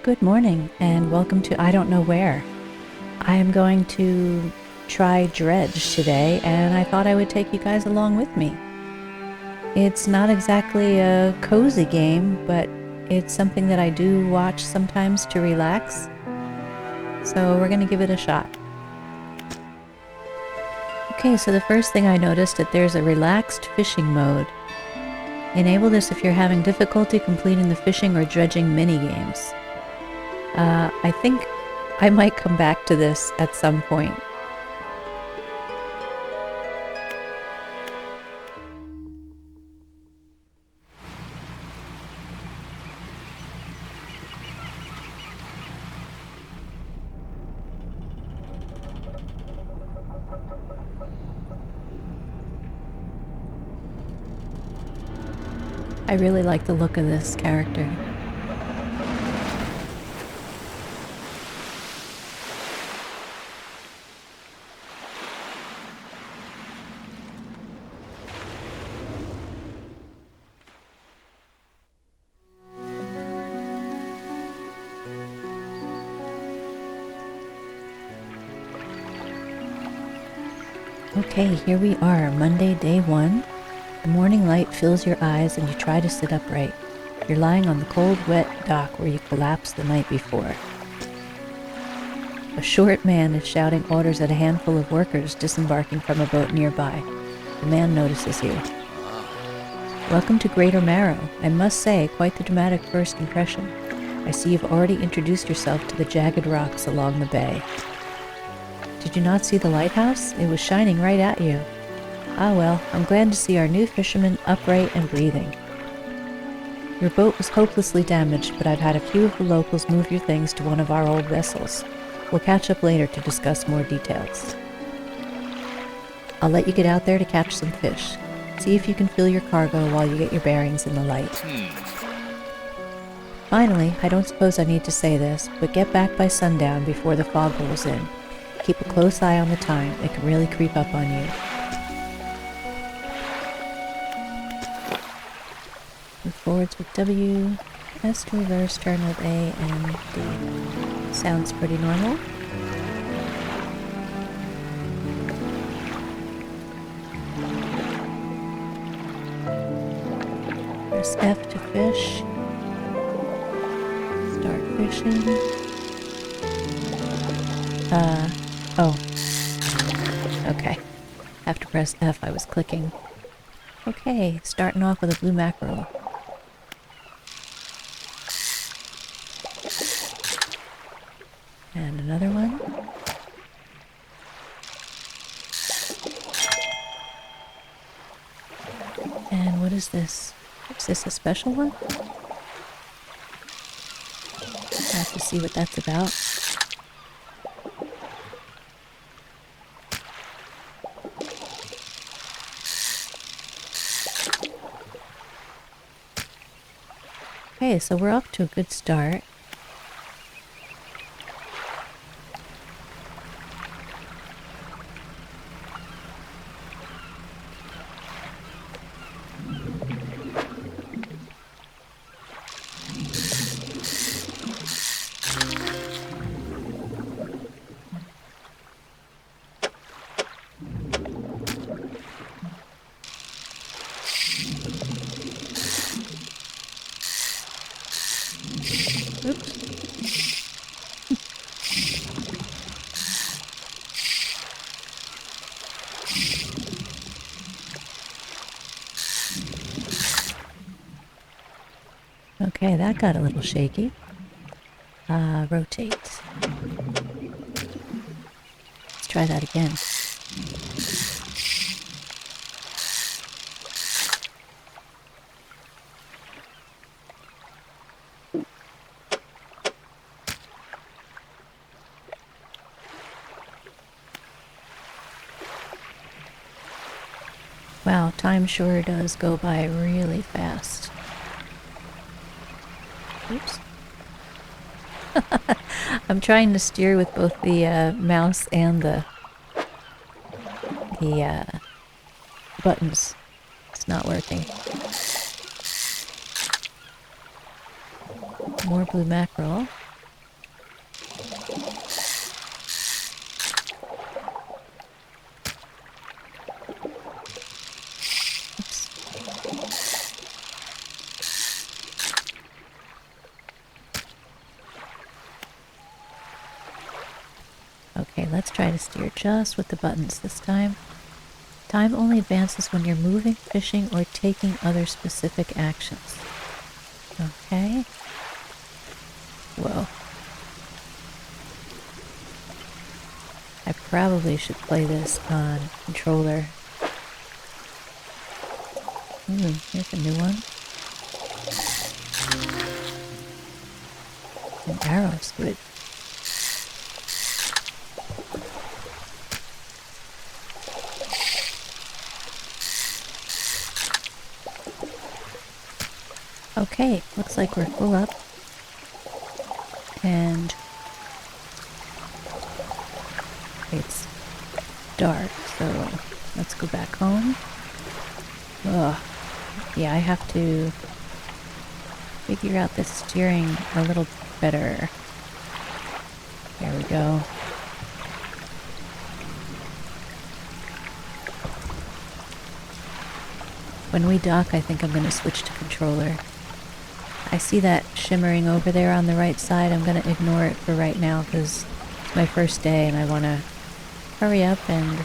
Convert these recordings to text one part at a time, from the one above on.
Good morning, and welcome to I Don't Know Where. I am going to try Dredge today, and I thought I would take you guys along with me. It's not exactly a cozy game, but it's something that I do watch sometimes to relax, so we're going to give it a shot. Okay, so the first thing I noticed that there's a relaxed fishing mode. Enable this if you're having difficulty completing the fishing or dredging mini-games. I think I might come back to this at some point. I really like the look of this character. Okay, here we are, Monday, day 1. The morning light fills your eyes and you try to sit upright. You're lying on the cold, wet dock where you collapsed the night before. A short man is shouting orders at a handful of workers disembarking from a boat nearby. The man notices you. Welcome to Greater Marrow. I must say, quite the dramatic first impression. I see you've already introduced yourself to the jagged rocks along the bay. Did you not see the lighthouse? It was shining right at you. Ah well, I'm glad to see our new fisherman upright and breathing. Your boat was hopelessly damaged, but I've had a few of the locals move your things to one of our old vessels. We'll catch up later to discuss more details. I'll let you get out there to catch some fish. See if you can fill your cargo while you get your bearings in the light. Finally, I don't suppose I need to say this, but get back by sundown before the fog rolls in. Keep a close eye on the time. It can really creep up on you. Move forwards with W, S to reverse, turn with A and D. Sounds pretty normal. Press F to fish. Start fishing. Oh. Okay. Have to press F, I was clicking. Okay, starting off with a blue mackerel. And another one. And what is this? Is this a special one? I have to see what that's about. Okay, so we're off to a good start. Oops. Okay, that got a little shaky. Rotate. Let's try that again. Wow, time sure does go by really fast. Oops. I'm trying to steer with both the mouse and the buttons. It's not working. More blue mackerel. Okay, let's try to steer just with the buttons this time. Time only advances when you're moving, fishing, or taking other specific actions. Okay. Whoa. I probably should play this on controller. Ooh, here's a new one. An arrow squid. Okay, looks like we're full up. And it's dark, so let's go back home. Ugh. Yeah, I have to figure out the steering a little better. There we go. When we dock, I think I'm going to switch to controller. I see that shimmering over there on the right side. I'm going to ignore it for right now because it's my first day and I want to hurry up and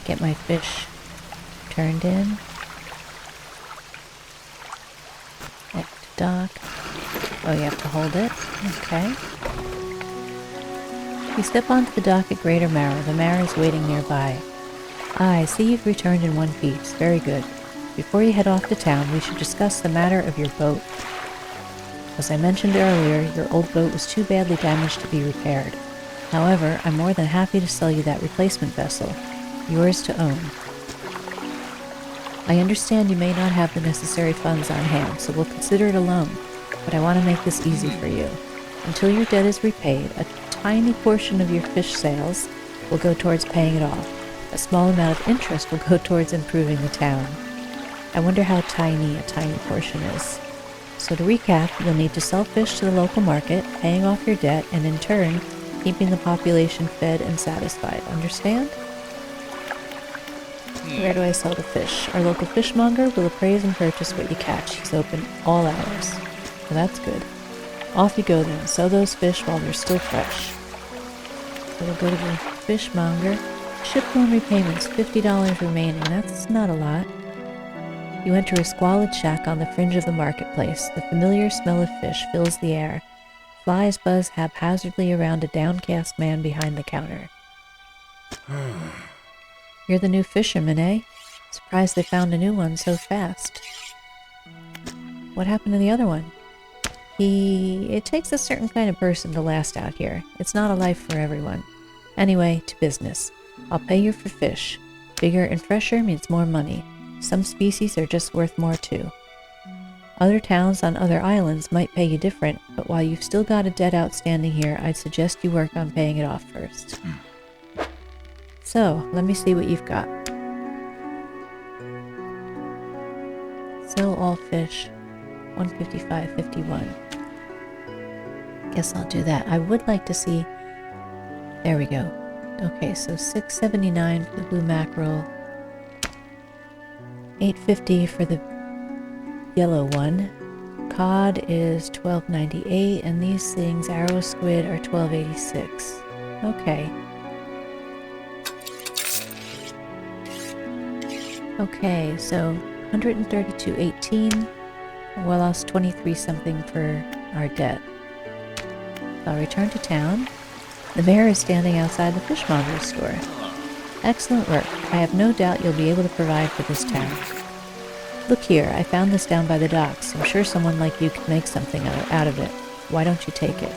get my fish turned in. Back to dock. Oh, you have to hold it? Okay. You step onto the dock at Greater Marrow. The Marrow is waiting nearby. Ah, I see you've returned in one piece. Very good. Before you head off to town, we should discuss the matter of your boat. As I mentioned earlier, your old boat was too badly damaged to be repaired. However, I'm more than happy to sell you that replacement vessel. Yours to own. I understand you may not have the necessary funds on hand, so we'll consider it a loan. But I want to make this easy for you. Until your debt is repaid, a tiny portion of your fish sales will go towards paying it off. A small amount of interest will go towards improving the town. I wonder how tiny a tiny portion is. So to recap, you'll need to sell fish to the local market, paying off your debt, and in turn, keeping the population fed and satisfied. Understand? Where do I sell the fish? Our local fishmonger will appraise and purchase what you catch. He's open all hours. Well, that's good. Off you go then. Sell those fish while they're still fresh. So we'll go to the fishmonger. Ship loan repayments, $50 remaining. That's not a lot. You enter a squalid shack on the fringe of the marketplace. The familiar smell of fish fills the air. Flies buzz haphazardly around a downcast man behind the counter. You're the new fisherman, eh? Surprised they found a new one so fast. What happened to the other one? It takes a certain kind of person to last out here. It's not a life for everyone. Anyway, to business. I'll pay you for fish. Bigger and fresher means more money. Some species are just worth more too. Other towns on other islands might pay you different, but while you've still got a debt outstanding here, I'd suggest you work on paying it off first. So, let me see what you've got. Sell all fish. 155.51. Guess I'll do that. I would like to see... There we go. Okay, so $6.79 for the blue mackerel. $8.50 for the yellow one. Cod is $12.98, and these things, arrow squid, are $12.86. Okay. Okay, so $132.18. Well, lost 23 something for our debt. I'll return to town. The mayor is standing outside the fishmonger's store. Excellent work. I have no doubt you'll be able to provide for this town. Look here, I found this down by the docks. I'm sure someone like you could make something out of it. Why don't you take it?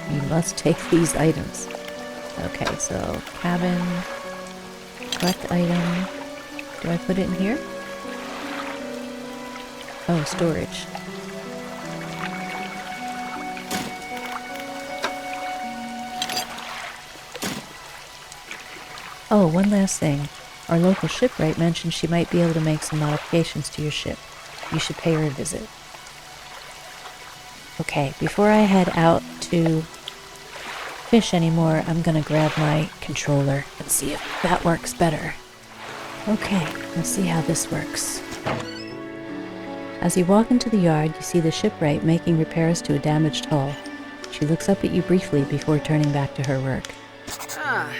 You must take these items. Okay, so cabin, collect item. Do I put it in here? Oh, storage. Oh, one last thing. Our local shipwright mentioned she might be able to make some modifications to your ship. You should pay her a visit. Okay, before I head out to fish anymore, I'm gonna grab my controller and see if that works better. Okay, let's see how this works. As you walk into the yard, you see the shipwright making repairs to a damaged hull. She looks up at you briefly before turning back to her work. Ah.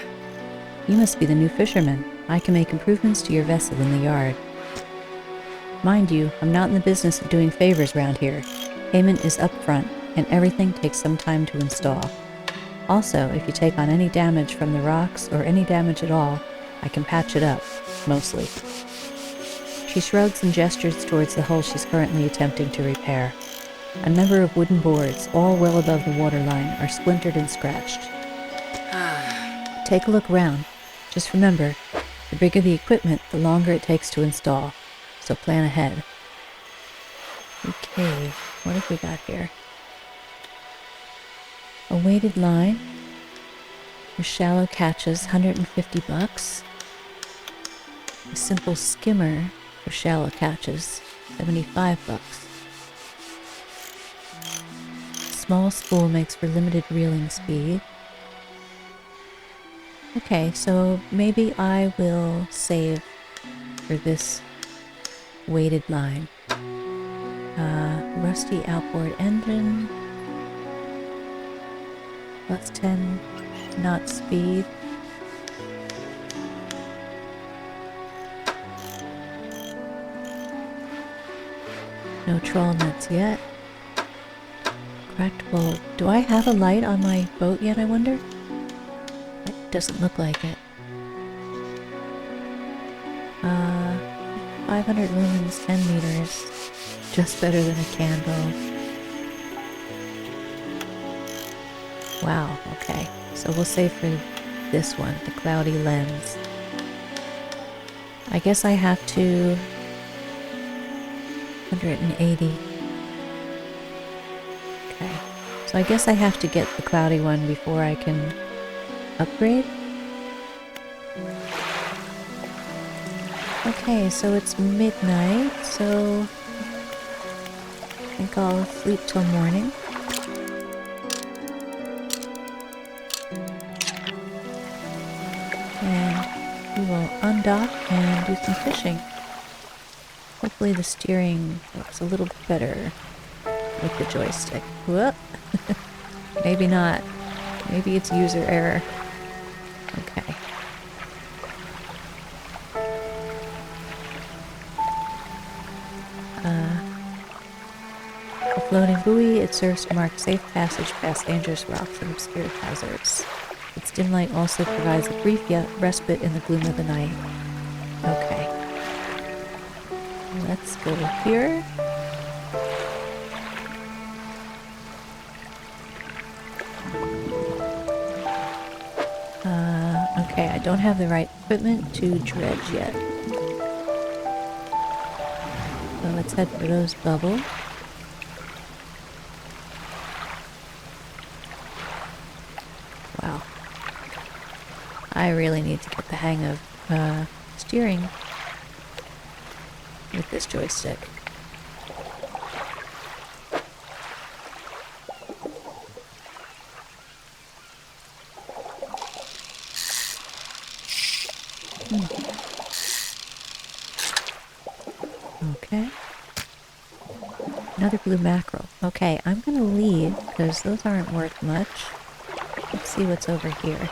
You must be the new fisherman. I can make improvements to your vessel in the yard. Mind you, I'm not in the business of doing favors round here. Payment is upfront, and everything takes some time to install. Also, if you take on any damage from the rocks, or any damage at all, I can patch it up, mostly. She shrugs and gestures towards the hull she's currently attempting to repair. A number of wooden boards, all well above the waterline, are splintered and scratched. Take a look around. Just remember, the bigger the equipment, the longer it takes to install. So plan ahead. Okay, what have we got here? A weighted line for shallow catches, $150. A simple skimmer for shallow catches, $75. Small spool makes for limited reeling speed. Okay, so maybe I will save for this weighted line. Rusty outboard engine. Plus 10 knot speed. No trawl nets yet. Cracked bulb. Do I have a light on my boat yet, I wonder? It doesn't look like it. 500 lumens, 10 meters. Just better than a candle. Wow, okay. So we'll save for this one, the cloudy lens. I guess I have to... 180. Okay. So I guess I have to get the cloudy one before I can upgrade? Okay, so it's midnight, so I think I'll sleep till morning. And we will undock and do some fishing. Hopefully the steering looks a little bit better with the joystick. Whoop! Maybe not. Maybe it's user error. Okay. A floating buoy, it serves to mark safe passage past dangerous rocks and obscure hazards. Its dim light also provides a brief respite in the gloom of the night. Okay. Let's go here. Okay, I don't have the right equipment to dredge yet. So let's head for those bubbles. Wow. I really need to get the hang of steering with this joystick. Okay. Another blue mackerel. Okay, I'm gonna leave because those aren't worth much. Let's see what's over here.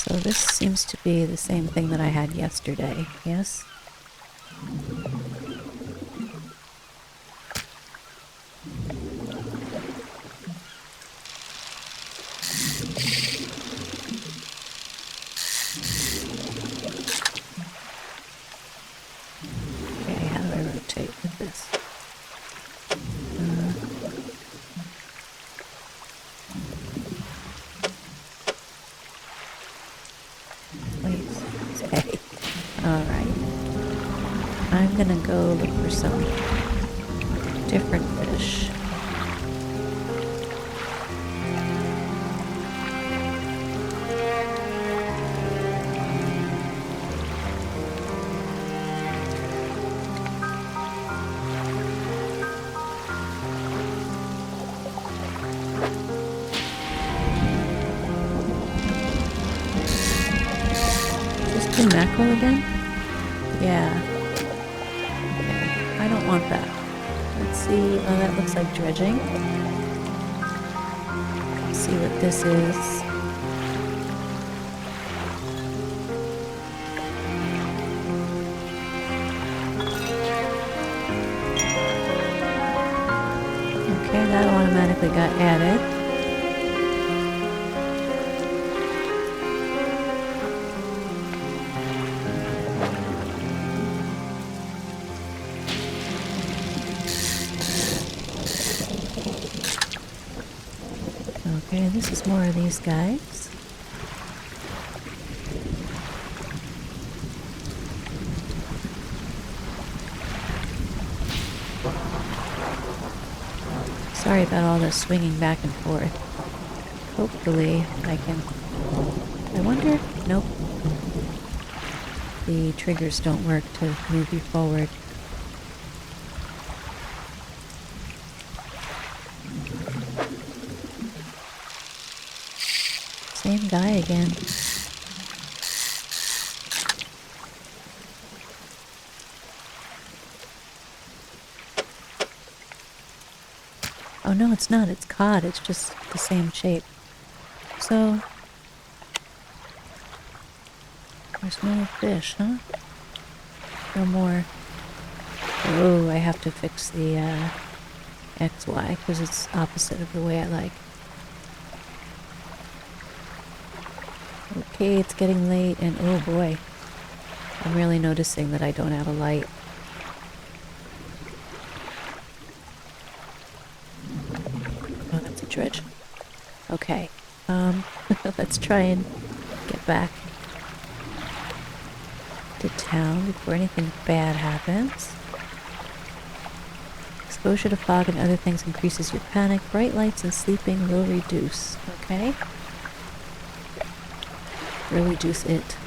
So this seems to be the same thing that I had yesterday, yes? Okay, how do I rotate with this? Please stay. Alright. I'm gonna go look for some different fish. In mackerel again? Yeah. Okay, I don't want that. Let's see. Oh, that looks like dredging. Let's see what this is. Okay, that automatically got added. Okay, this is more of these guys. Sorry about all this swinging back and forth. Hopefully I can... I wonder... Nope. The triggers don't work to move you forward. Same guy again. Oh no, it's not. It's cod. It's just the same shape. So... there's no fish, huh? No more. Oh, I have to fix the XY because it's opposite of the way I like. Okay, it's getting late and oh boy. I'm really noticing that I don't have a light. Oh, that's a dredge. Okay. Let's try and get back to town before anything bad happens. Exposure to fog and other things increases your panic. Bright lights and sleeping will reduce. Okay? Will reduce it.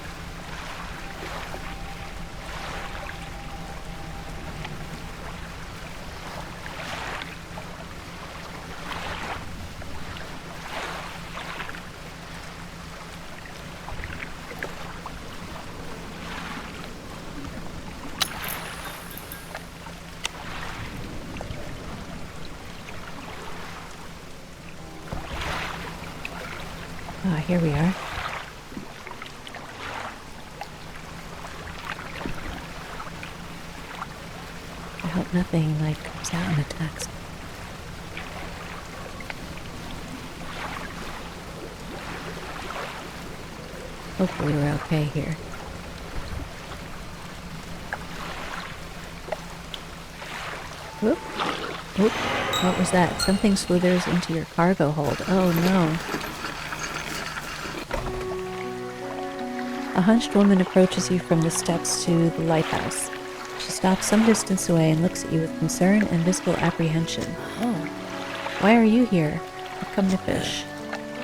Ah, here we are. I hope nothing, like, comes out and attacks me. Hopefully we're okay here. Whoop. Whoop. What was that? Something slithers into your cargo hold. Oh no. A hunched woman approaches you from the steps to the lighthouse. She stops some distance away and looks at you with concern and visible apprehension. Oh. Why are you here? I've come to fish.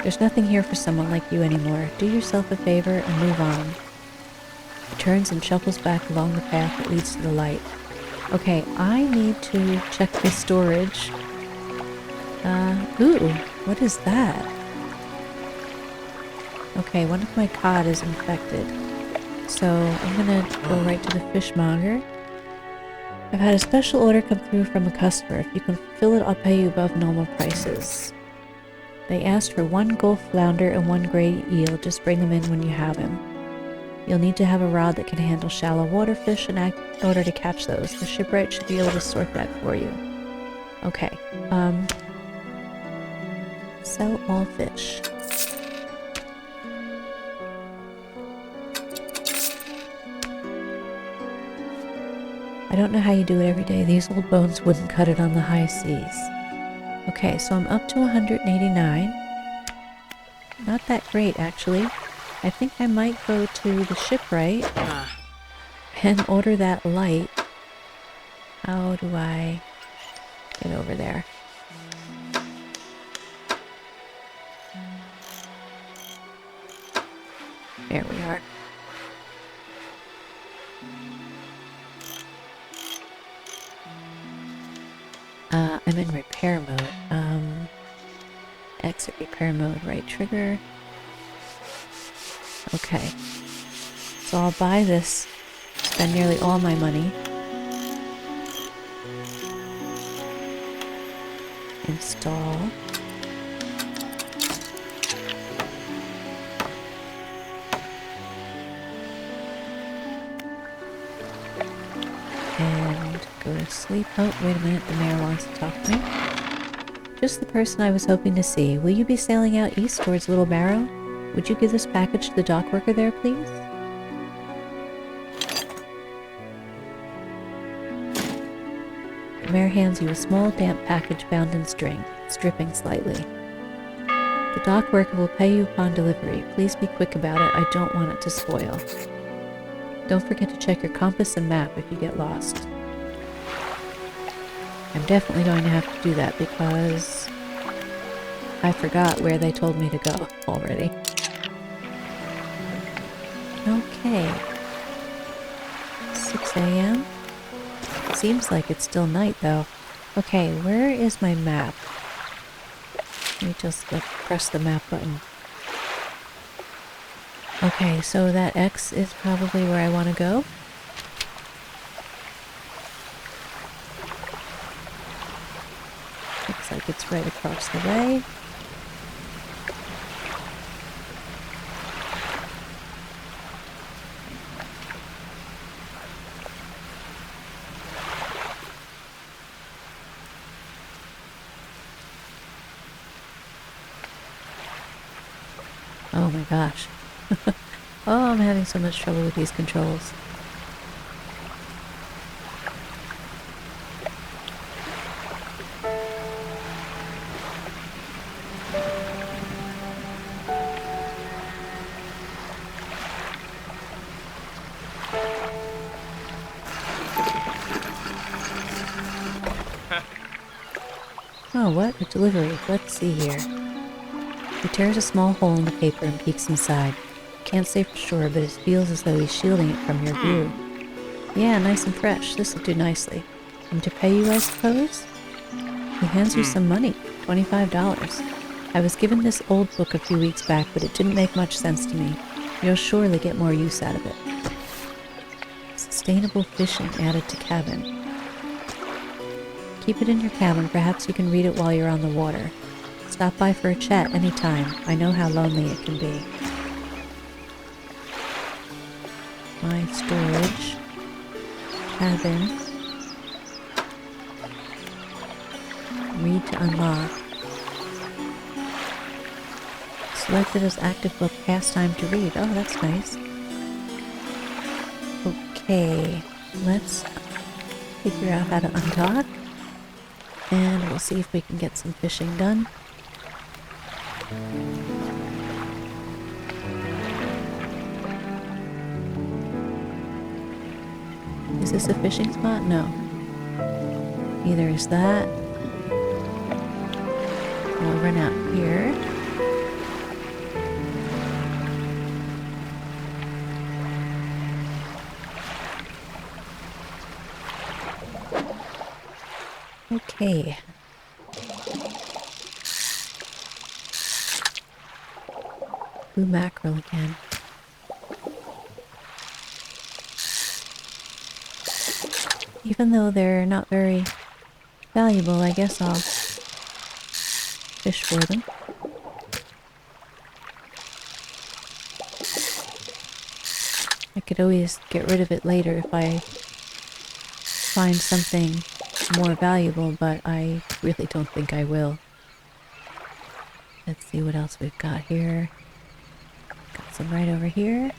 There's nothing here for someone like you anymore. Do yourself a favor and move on. He turns and shuffles back along the path that leads to the light. Okay, I need to check the storage. Ooh, what is that? Okay, one of my cod is infected. So I'm gonna go right to the fishmonger. I've had a special order come through from a customer. If you can fulfill it, I'll pay you above normal prices. They asked for 1 gulf flounder and 1 gray eel. Just bring them in when you have him. You'll need to have a rod that can handle shallow water fish in order to catch those. The shipwright should be able to sort that for you. Okay, sell all fish. I don't know how you do it every day. These old bones wouldn't cut it on the high seas. Okay, so I'm up to 189. Not that great, actually. I think I might go to the shipwright and order that light. How do I get over there? There we are. I'm in repair mode. Exit repair mode, right trigger. Okay. So I'll buy this, spend nearly all my money. Install. And go to sleep. Oh, wait a minute, the mayor wants to talk to me. Just the person I was hoping to see. Will you be sailing out east towards Little Barrow? Would you give this package to the dock worker there, please? The mayor hands you a small, damp package bound in string. It's dripping slightly. The dock worker will pay you upon delivery. Please be quick about it. I don't want it to spoil. Don't forget to check your compass and map if you get lost. I'm definitely going to have to do that because I forgot where they told me to go already. Okay. 6 a.m. Seems like it's still night though. Okay, where is my map? Let me just press the map button. Okay, so that X is probably where I want to go. Looks like it's right across the way. Oh my gosh. Oh, I'm having so much trouble with these controls. Oh, what? A delivery. Let's see here. He tears a small hole in the paper and peeks inside. Can't say for sure, but it feels as though he's shielding it from your view. Yeah, nice and fresh. This'll do nicely. And to pay you, I suppose? He hands you some money. $25. I was given this old book a few weeks back, but it didn't make much sense to me. You'll surely get more use out of it. Sustainable fishing added to cabin. Keep it in your cabin. Perhaps you can read it while you're on the water. Stop by for a chat anytime. I know how lonely it can be. My storage. Cabin. Read to unlock. Selected as active book, pastime to read. Oh, that's nice. Okay, let's figure out how to undock. And we'll see if we can get some fishing done. Is this a fishing spot? No. Neither is that. We'll run out here. Okay. Blue mackerel again. Even though they're not very valuable, I guess I'll fish for them. I could always get rid of it later if I find something more valuable, but I really don't think I will. Let's see what else we've got here. Got some right over here.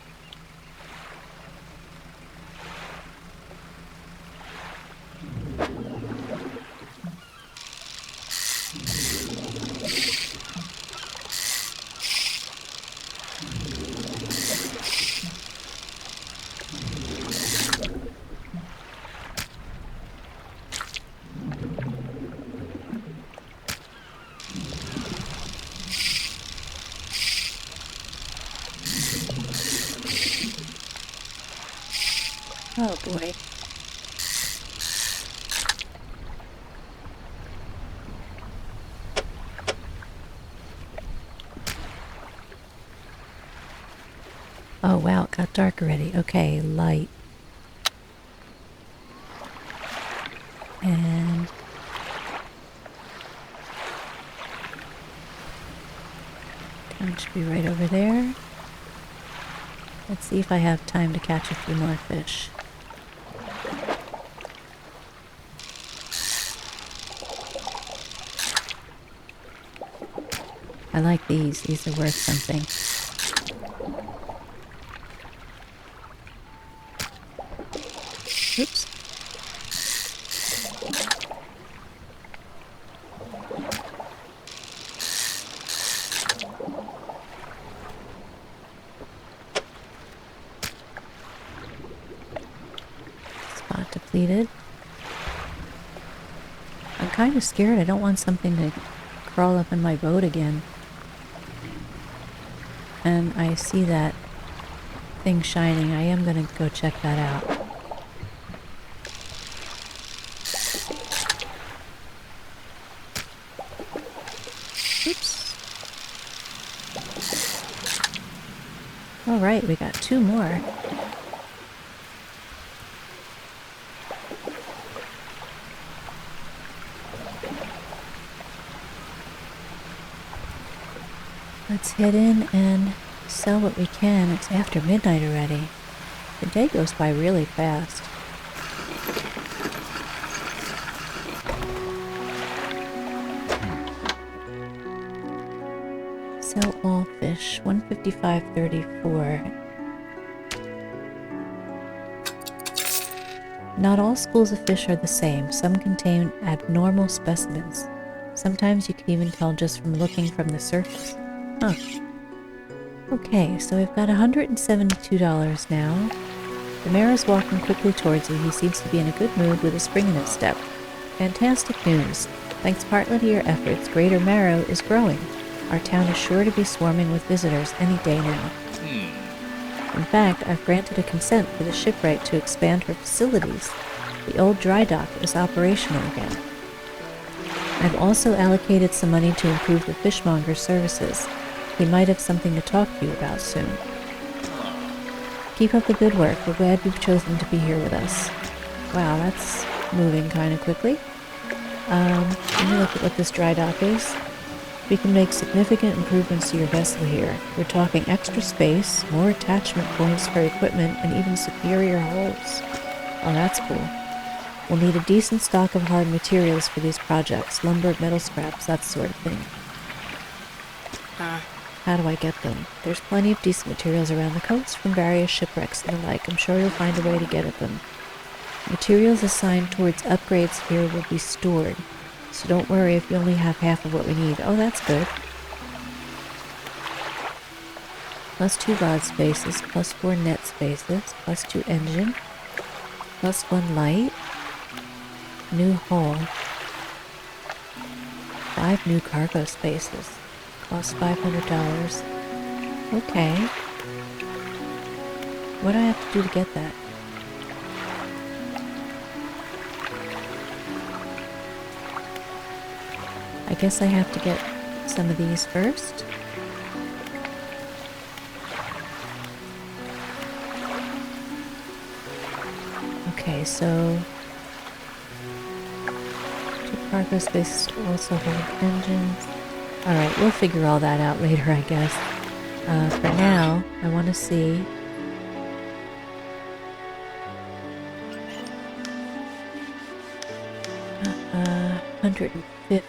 Oh boy. Oh wow, it got dark already. Okay, light. And town should be right over there. Let's see if I have time to catch a few more fish. I like these. These are worth something. Oops. Spot depleted. I'm kind of scared. I don't want something to crawl up in my boat again. And I see that thing shining. I am going to go check that out. Oops. Alright, we got 2 more. Let's head in and sell what we can. It's after midnight already. The day goes by really fast. Sell all fish, 155.34. Not all schools of fish are the same. Some contain abnormal specimens. Sometimes you can even tell just from looking from the surface. Huh. Okay, so we've got $172 now. The mayor is walking quickly towards you. He seems to be in a good mood with a spring in his step. Fantastic news. Thanks partly to your efforts, Greater Marrow is growing. Our town is sure to be swarming with visitors any day now. In fact, I've granted a consent for the shipwright to expand her facilities. The old dry dock is operational again. I've also allocated some money to improve the fishmonger's services. He might have something to talk to you about soon. Keep up the good work. We're glad you've chosen to be here with us. Wow, that's moving kind of quickly. Let me look at what this dry dock is. We can make significant improvements to your vessel here. We're talking extra space, more attachment points for equipment, and even superior hulls. Oh, that's cool. We'll need a decent stock of hard materials for these projects. Lumber, metal scraps, that sort of thing. How do I get them? There's plenty of decent materials around the coast from various shipwrecks and the like. I'm sure you'll find a way to get at them. Materials assigned towards upgrades here will be stored. So don't worry if you only have half of what we need. Oh, that's good. +2 rod spaces, +4 net spaces, +2 engine, +1 light, new hull, 5 new cargo spaces, cost $500. Okay. What do I have to do to get that? I guess I have to get some of these first. Okay, so 2 cargo spaces to also hold engines. Alright, we'll figure all that out later, I guess. For now, I want to see... $150. I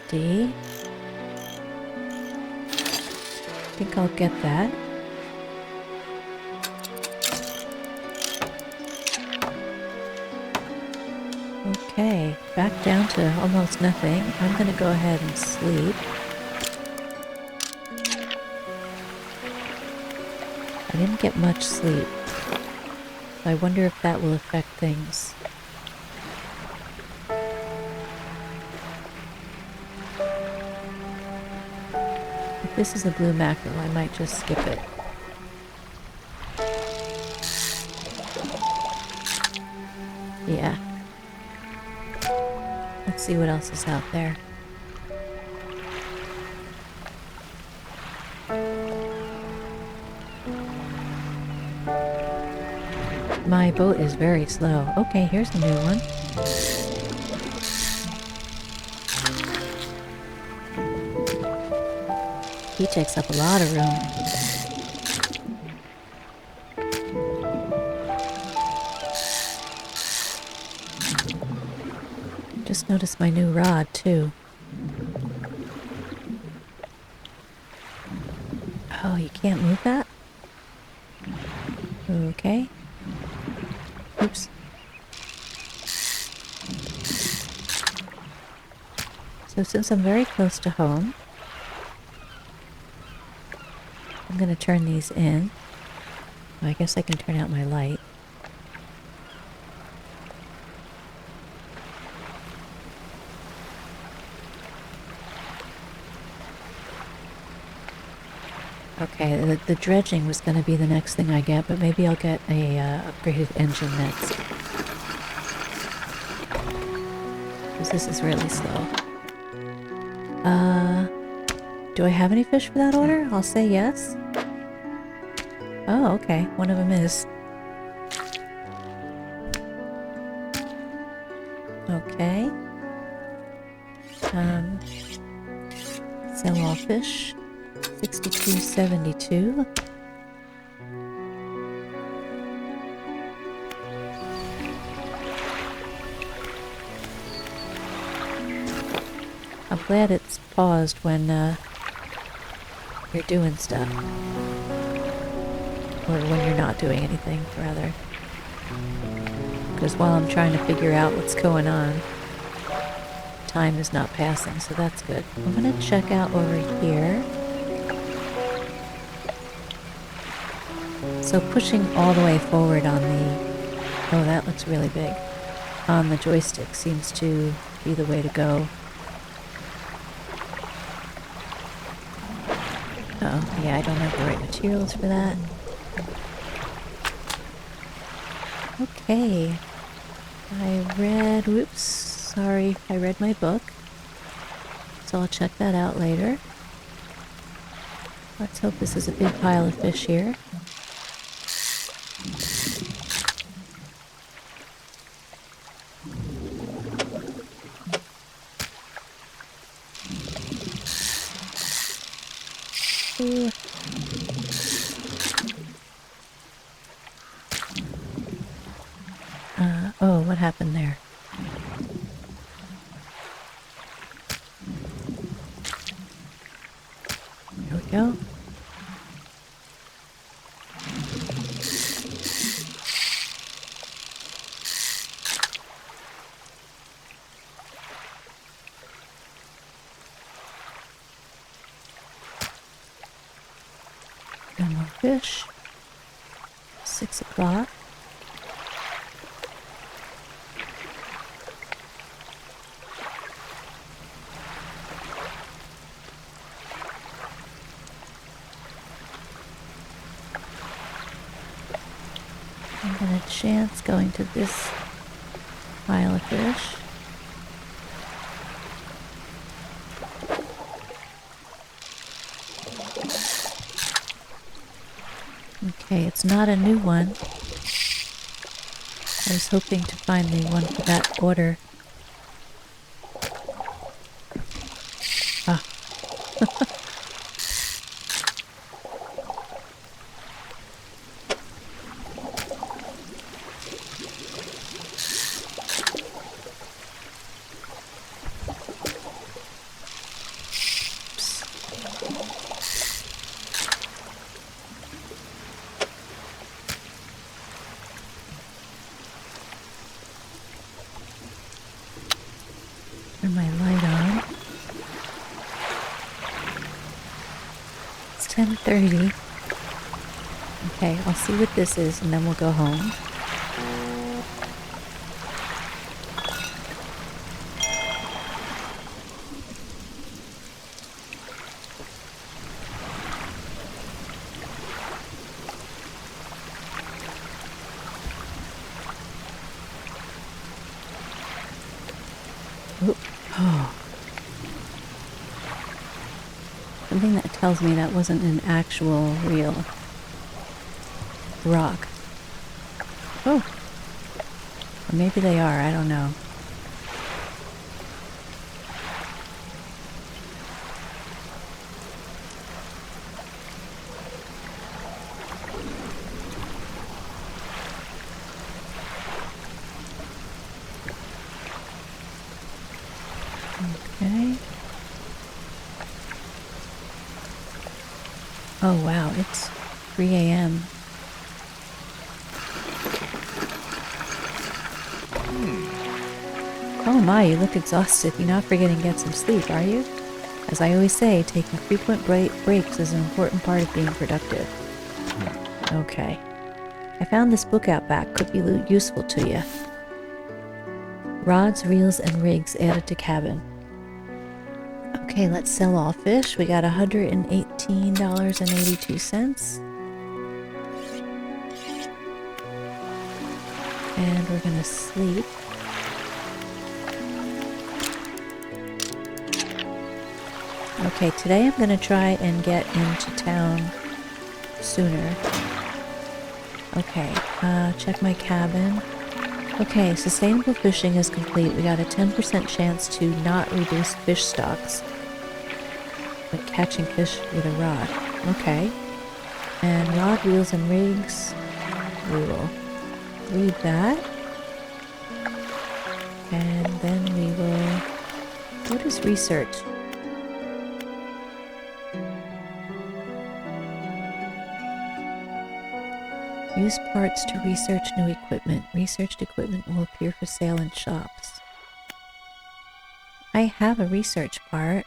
think I'll get that. Okay, back down to almost nothing. I'm gonna go ahead and sleep. I didn't get much sleep. So I wonder if that will affect things. If this is a blue mackerel, I might just skip it. Yeah. Let's see what else is out there. My boat is very slow. Okay, here's a new one. He takes up a lot of room. Just noticed my new rod, too. Oh, you can't move that? Okay. Oops. So since I'm very close to home, I'm going to turn these in. I guess I can turn out my light. Okay, the dredging was going to be the next thing I get, but maybe I'll get a upgraded engine next. Because this is really slow. Do I have any fish for that order? I'll say yes. Oh, okay. One of them is. Okay. Sell all fish. 62.72. I'm glad it's paused when you're doing stuff. Or when you're not doing anything, rather. Because while I'm trying to figure out what's going on, time is not passing, so that's good. I'm gonna check out over here. So pushing all the way forward on the... Oh, that looks really big. On the joystick seems to be the way to go. Oh, yeah, I don't have the right materials for that. Okay. Whoops, sorry, I read my book. So I'll check that out later. Let's hope this is a big pile of fish here. Ooh. Oh, what happened there? There we go. No more fish. 6 o'clock. I'm gonna chance going to this pile of fish. Okay, it's not a new one. I was hoping to find the one for that order. Ah. Turn my light on. It's 10:30. Okay, I'll see what this is and then we'll go home. Oh. Something that tells me that wasn't an actual real rock. Oh. Or maybe they are, I don't know. Okay. Oh wow, it's 3 a.m. Oh my, you look exhausted. You're not forgetting to get some sleep, are you? As I always say, taking frequent breaks is an important part of being productive. Okay. I found this book out back. Could be useful to you. Rods, reels, and rigs added to cabin. Okay, let's sell all fish. We got $118.82. And we're gonna sleep. Okay, today I'm gonna try and get into town sooner. Okay, check my cabin. Okay, sustainable fishing is complete. We got a 10% chance to not reduce fish stocks. Like catching fish with a rod. Okay. And rod, reels, and rigs. We will read that. And then we will... What is research? Use parts to research new equipment. Researched equipment will appear for sale in shops. I have a research part.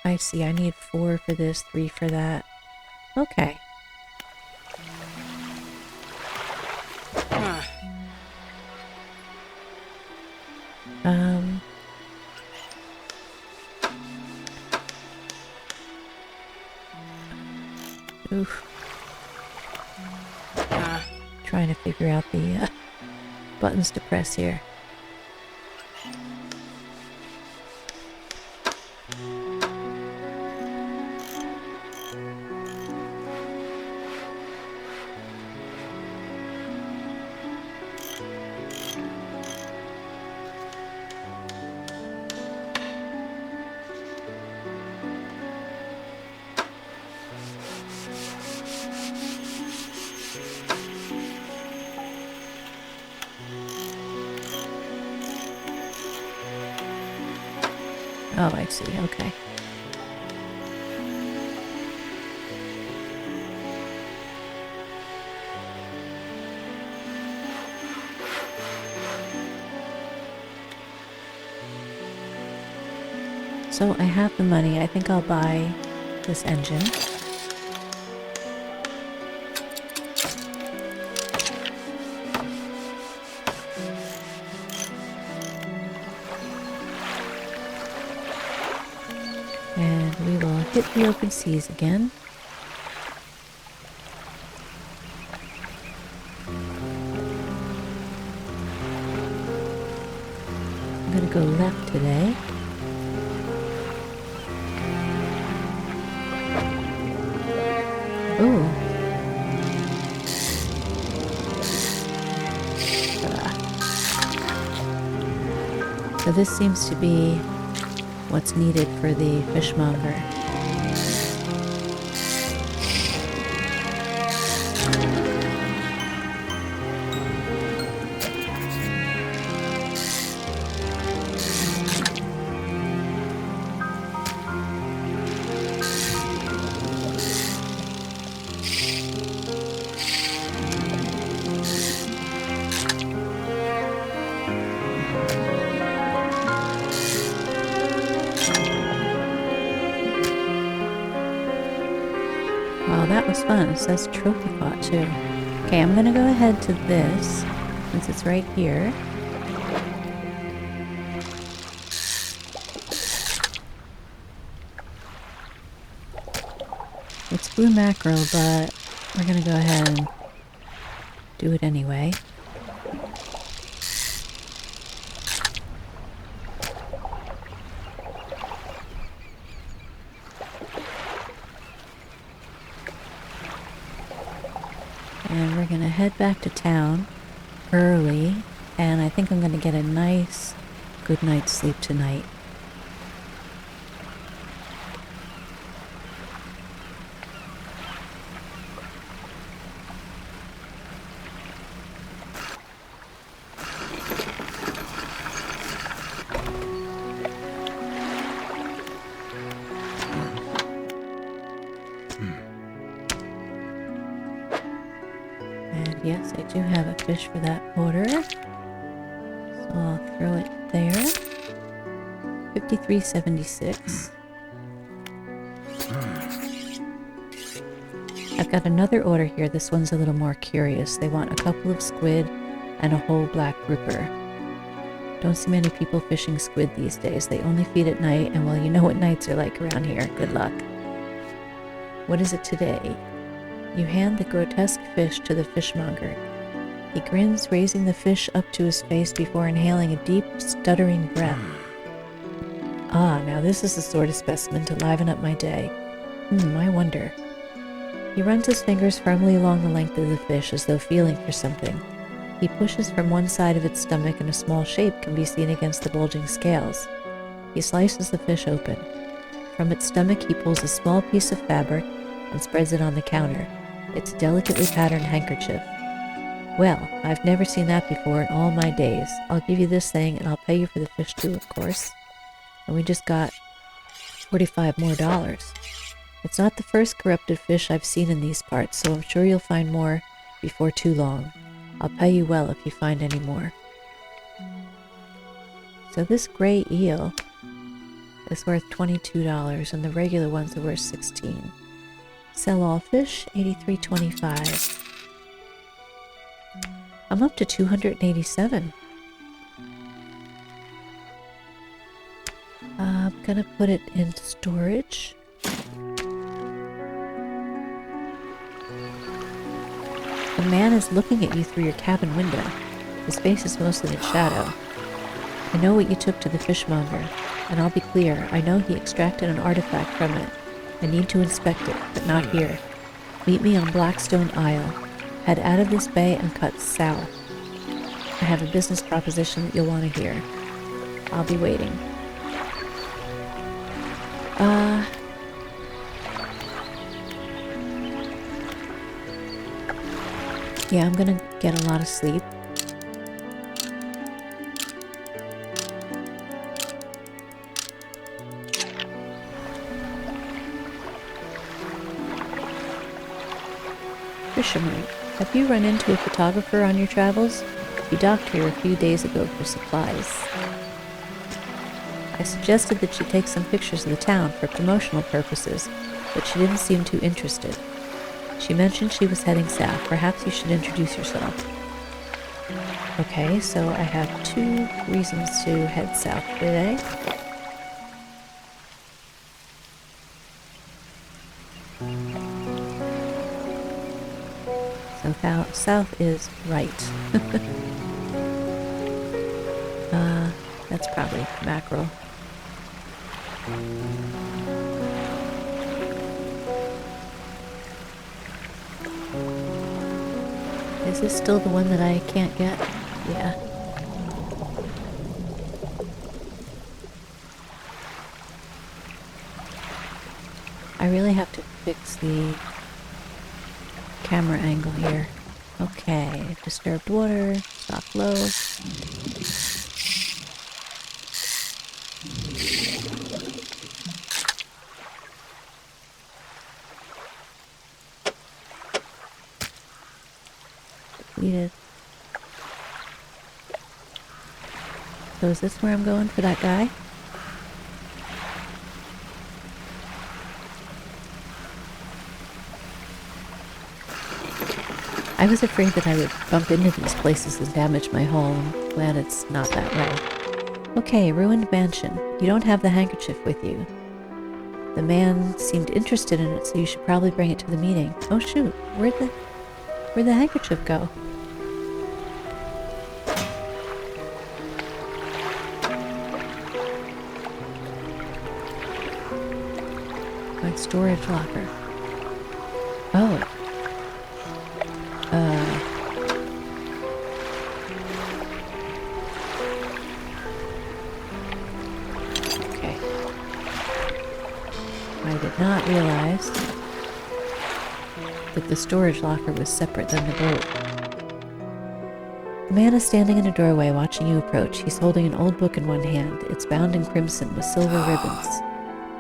I see, I need 4 for this, 3 for that. Okay. Oof. Trying to figure out the buttons to press here. Oh, I see. Okay. So I have the money. I think I'll buy this engine. And we will hit the open seas again. I'm gonna go left today. Ooh. So this seems to be what's needed for the fishmonger. Wow, that was fun. It says trophy pot too. Okay, I'm gonna go ahead to this, since it's right here. It's blue mackerel, but we're gonna go ahead and do it anyway. And we're gonna head back to town. early, and I think I'm going to get a nice, good night's sleep tonight. And yes, I do have a fish for that order, so I'll throw it there. 53.76. I've got another order here. This one's a little more curious. They want a couple of squid and a whole black grouper. Don't see many people fishing squid these days. They only feed at night, and well, you know what nights are like around here. Good luck. What is it today? You hand the grotesque fish to the fishmonger. He grins, raising the fish up to his face before inhaling a deep, stuttering breath. Ah, now this is the sort of specimen to liven up my day. I wonder. He runs his fingers firmly along the length of the fish as though feeling for something. He pushes from one side of its stomach and a small shape can be seen against the bulging scales. He slices the fish open. From its stomach he pulls a small piece of fabric and spreads it on the counter. It's a delicately patterned handkerchief. Well, I've never seen that before in all my days. I'll give you this thing and I'll pay you for the fish too, of course. And we just got $45 more. It's not the first corrupted fish I've seen in these parts, so I'm sure you'll find more before too long. I'll pay you well if you find any more. So this gray eel is worth $22, and the regular ones are worth $16. Sell all fish, $83.25. I'm up to 287. I'm gonna put it in storage. The man is looking at you through your cabin window. His face is mostly in shadow. I know what you took to the fishmonger, and I'll be clear, I know he extracted an artifact from it. I need to inspect it, but not here. Meet me on Blackstone Isle. Head out of this bay and cut south. I have a business proposition that you'll want to hear. I'll be waiting. Yeah, I'm gonna get a lot of sleep. Fisherman, have you run into a photographer on your travels? You docked here a few days ago for supplies. I suggested that she take some pictures of the town for promotional purposes, but she didn't seem too interested. She mentioned she was heading south. Perhaps you should introduce yourself. Okay, so I have 2 reasons to head south today. So south is right. That's probably mackerel. Is this still the one that I can't get? Yeah. I really have to fix the camera angle here. Okay, disturbed water, stock low. Deleted. So is this where I'm going for that guy? I was afraid that I would bump into these places and damage my home. Glad it's not that way. Okay, ruined mansion. You don't have the handkerchief with you. The man seemed interested in it, so you should probably bring it to the meeting. Oh shoot, where'd the handkerchief go? My storage locker. Oh. Okay. I did not realize that the storage locker was separate than the boat. The man is standing in a doorway watching you approach. He's holding an old book in one hand. It's bound in crimson with silver ribbons.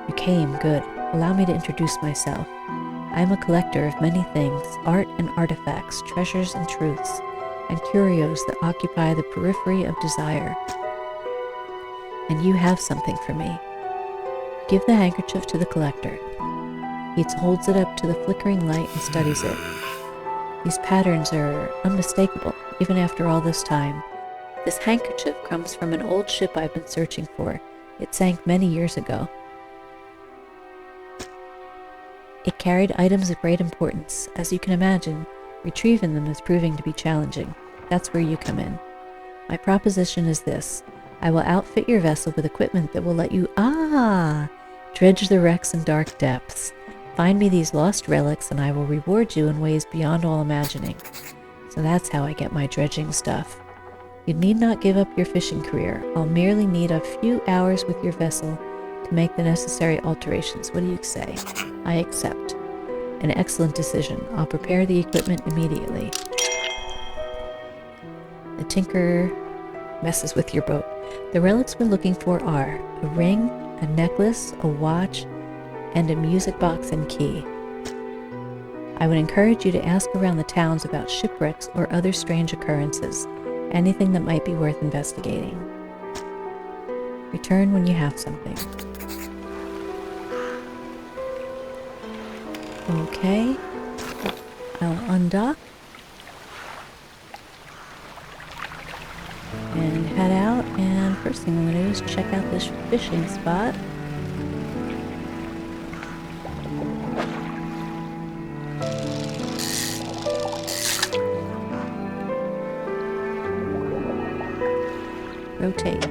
You came, good. Allow me to introduce myself. I am a collector of many things, art and artifacts, treasures and truths, and curios that occupy the periphery of desire. And you have something for me. Give the handkerchief to the collector. He holds it up to the flickering light and studies it. These patterns are unmistakable, even after all this time. This handkerchief comes from an old ship I've been searching for. It sank many years ago. It carried items of great importance. As you can imagine, retrieving them is proving to be challenging. That's where you come in. My proposition is this. I will outfit your vessel with equipment that will let you, dredge the wrecks in dark depths. Find me these lost relics and I will reward you in ways beyond all imagining. So that's how I get my dredging stuff. You need not give up your fishing career. I'll merely need a few hours with your vessel to make the necessary alterations. What do you say? I accept. An excellent decision. I'll prepare the equipment immediately. The tinker messes with your boat. The relics we're looking for are a ring, a necklace, a watch, and a music box and key. I would encourage you to ask around the towns about shipwrecks or other strange occurrences, anything that might be worth investigating. Return when you have something. Okay, I'll undock and head out, and first thing I'm going to do is check out this fishing spot. Rotate.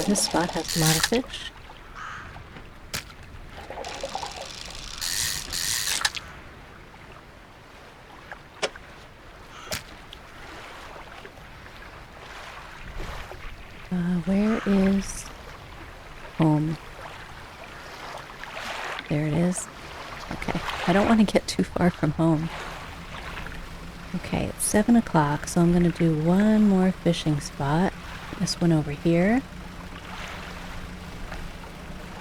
This spot has a lot of fish. Where is home? There it is. Okay, I don't want to get too far from home. Okay, it's 7 o'clock, so I'm going to do one more fishing spot. This one over here.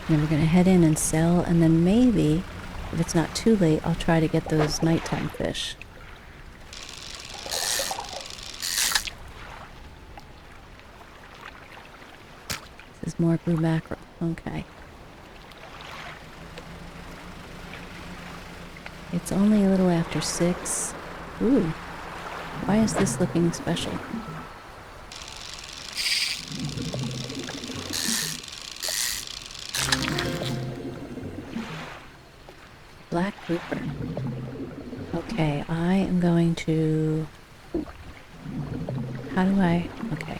Then we're going to head in and sell, and then maybe, if it's not too late, I'll try to get those nighttime fish. This is more blue mackerel. Okay. It's only a little after 6. Ooh. Why is this looking special? Black grouper. Okay, I am going to... How do I... Okay.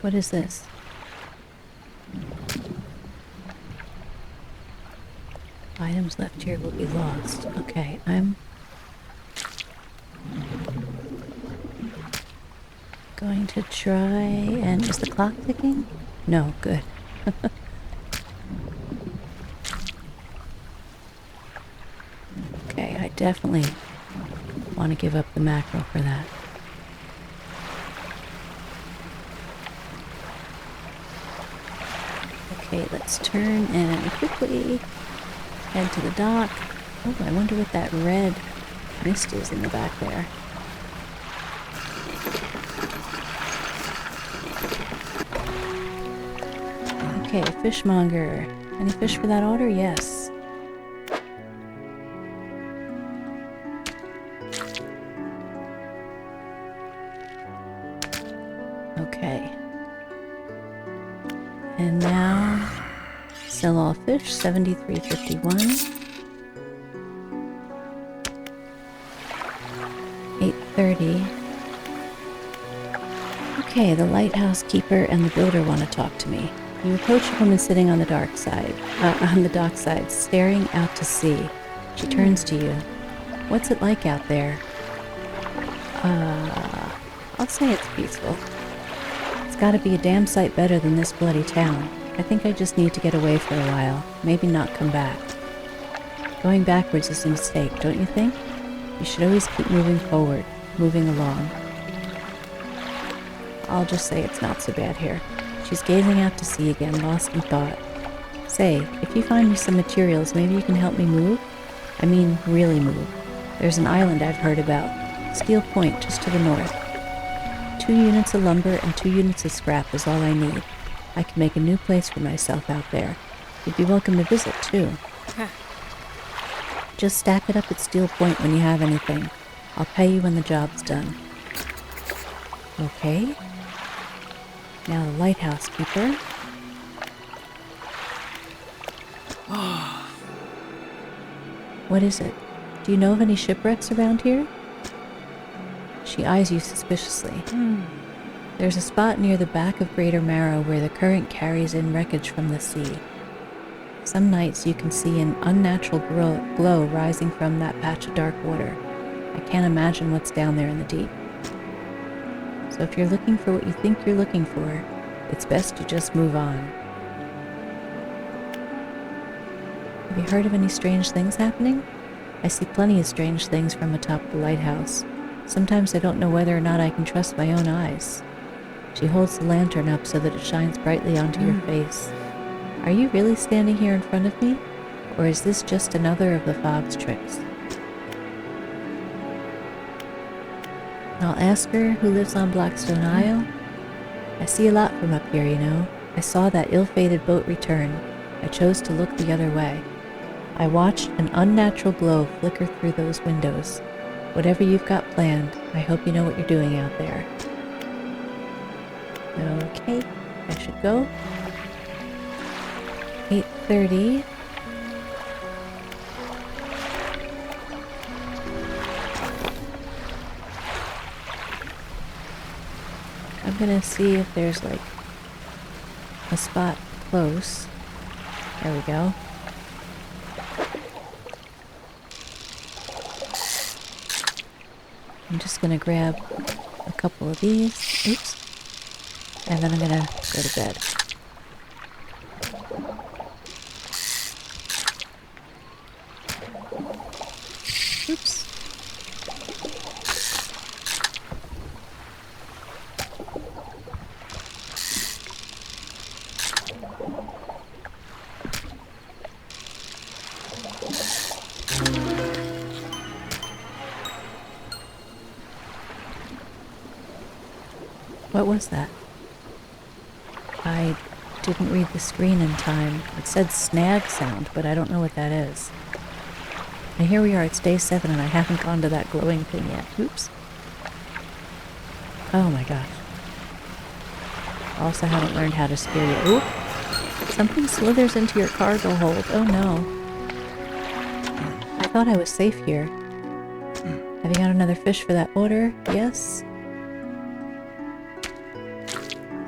What is this? Items left here will be lost. Okay, I'm going to try and... Is the clock ticking? No, good. Okay, I definitely want to give up the mackerel for that. Okay, let's turn and quickly head to the dock. Oh, I wonder what that red mist is in the back there. Okay, fishmonger. Any fish for that order? Yes. Okay. And now, sell all fish, $73.51. 8:30. Okay, the lighthouse keeper and the builder want to talk to me. You approach a woman sitting on the dock side, staring out to sea. She turns to you. What's it like out there? I'll say it's peaceful. It's gotta be a damn sight better than this bloody town. I think I just need to get away for a while. Maybe not come back. Going backwards is a mistake, don't you think? You should always keep moving forward, moving along. I'll just say it's not so bad here. She's gazing out to sea again, lost in thought. Say, if you find me some materials, maybe you can help me move? I mean, really move. There's an island I've heard about. Steel Point, just to the north. 2 units of lumber and 2 units of scrap is all I need. I can make a new place for myself out there. You'd be welcome to visit, too. Just stack it up at Steel Point when you have anything. I'll pay you when the job's done. Okay. Now the lighthouse keeper. What is it? Do you know of any shipwrecks around here? She eyes you suspiciously. There's a spot near the back of Greater Marrow where the current carries in wreckage from the sea. Some nights you can see an unnatural glow rising from that patch of dark water. I can't imagine what's down there in the deep. So if you're looking for what you think you're looking for, it's best to just move on. Have you heard of any strange things happening? I see plenty of strange things from atop the lighthouse. Sometimes I don't know whether or not I can trust my own eyes. She holds the lantern up so that it shines brightly onto your face. Are you really standing here in front of me? Or is this just another of the fog's tricks? I'll ask her who lives on Blackstone Isle. I see a lot from up here, you know. I saw that ill-fated boat return. I chose to look the other way. I watched an unnatural glow flicker through those windows. Whatever you've got planned, I hope you know what you're doing out there. Okay, I should go. 8:30. I'm gonna see if there's like a spot close. There we go. I'm just gonna grab a couple of these. Oops. And then I'm gonna go to bed. Oops. What was that? I didn't read the screen in time. It said snag sound, but I don't know what that is. And here we are, it's day 7 and I haven't gone to that glowing thing yet. Oops. Oh my gosh. Also haven't learned how to steer yet. Oop! Something slithers into your cargo hold. Oh no. I thought I was safe here. Have you got another fish for that order? Yes.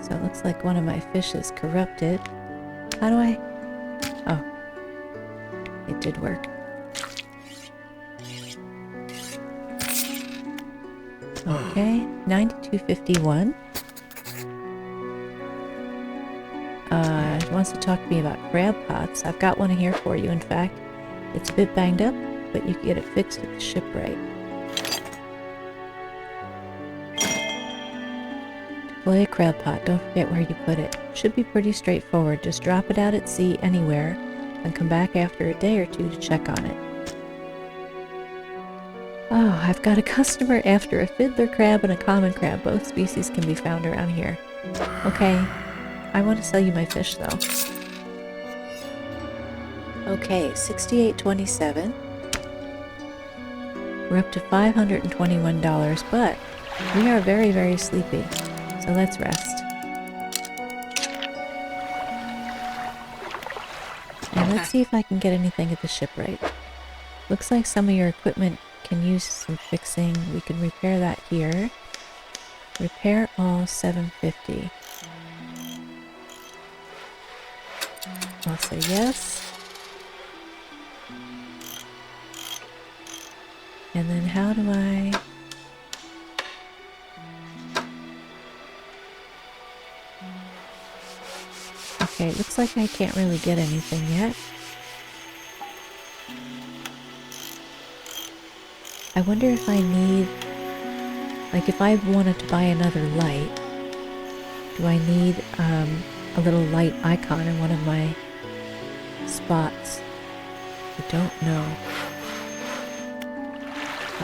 So it looks like one of my fish is corrupted. How do I... Oh. It did work. Okay, 92.51. He wants to talk to me about crab pots. I've got one here for you, in fact. It's a bit banged up, but you can get it fixed at the shipwright. Deploy a crab pot. Don't forget where you put it. Should be pretty straightforward. Just drop it out at sea anywhere, and come back after a day or 2 to check on it. Oh, I've got a customer after a fiddler crab and a common crab. Both species can be found around here. Okay, I want to sell you my fish, though. Okay, 68.27. We're up to $521, but we are very, very sleepy. So So let's rest. And let's see if I can get anything at the shipwright. Looks like some of your equipment can use some fixing. We can repair that here. Repair all 750. I'll say yes. And then how do I... Okay, it looks like I can't really get anything yet. I wonder if I need... Like if I wanted to buy another light, do I need a little light icon in one of my spots? I don't know.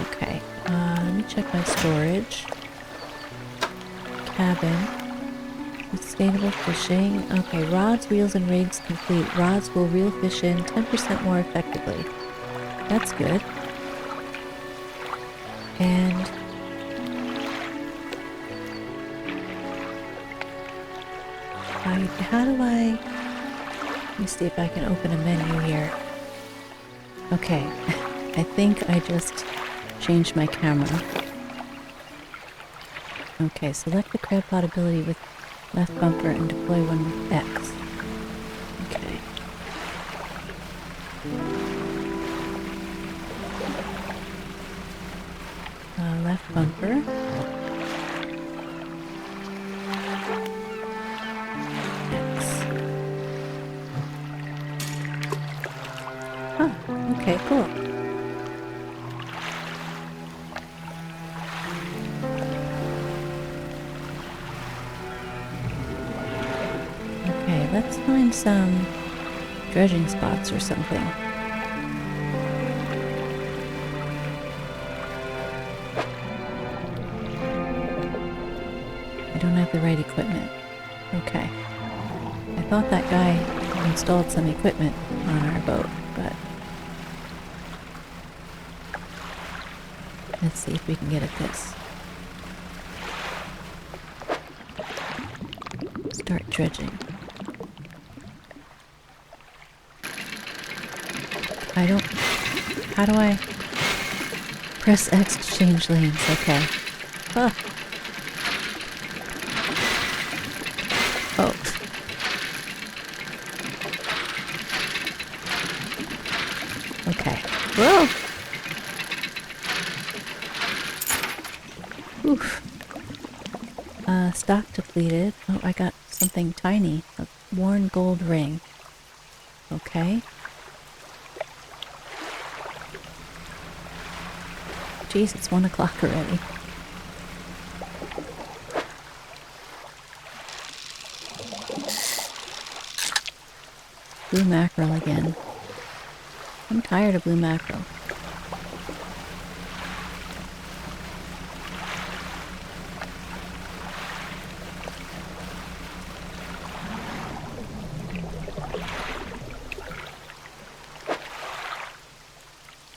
Okay, let me check my storage. Cabin. Sustainable fishing. Okay, rods, reels, and rigs complete. Rods will reel fish in 10% more effectively. That's good. And how do I... Let me see if I can open a menu here. Okay, I think I just changed my camera. Okay, select the crab pot ability with left bumper and deploy one with X. Okay. Left bumper. X. Oh, okay, cool. Okay, let's find some dredging spots or something. I don't have the right equipment. Okay. I thought that guy installed some equipment on our boat, but... Let's see if we can get at this. Start dredging. I don't... How do I... Press X to change lanes. Okay. Huh. Oh. Okay. Whoa! Oof. Stock depleted. Oh, I got something tiny. A worn gold ring. Okay. Jeez, it's 1 o'clock already. Blue mackerel again. I'm tired of blue mackerel.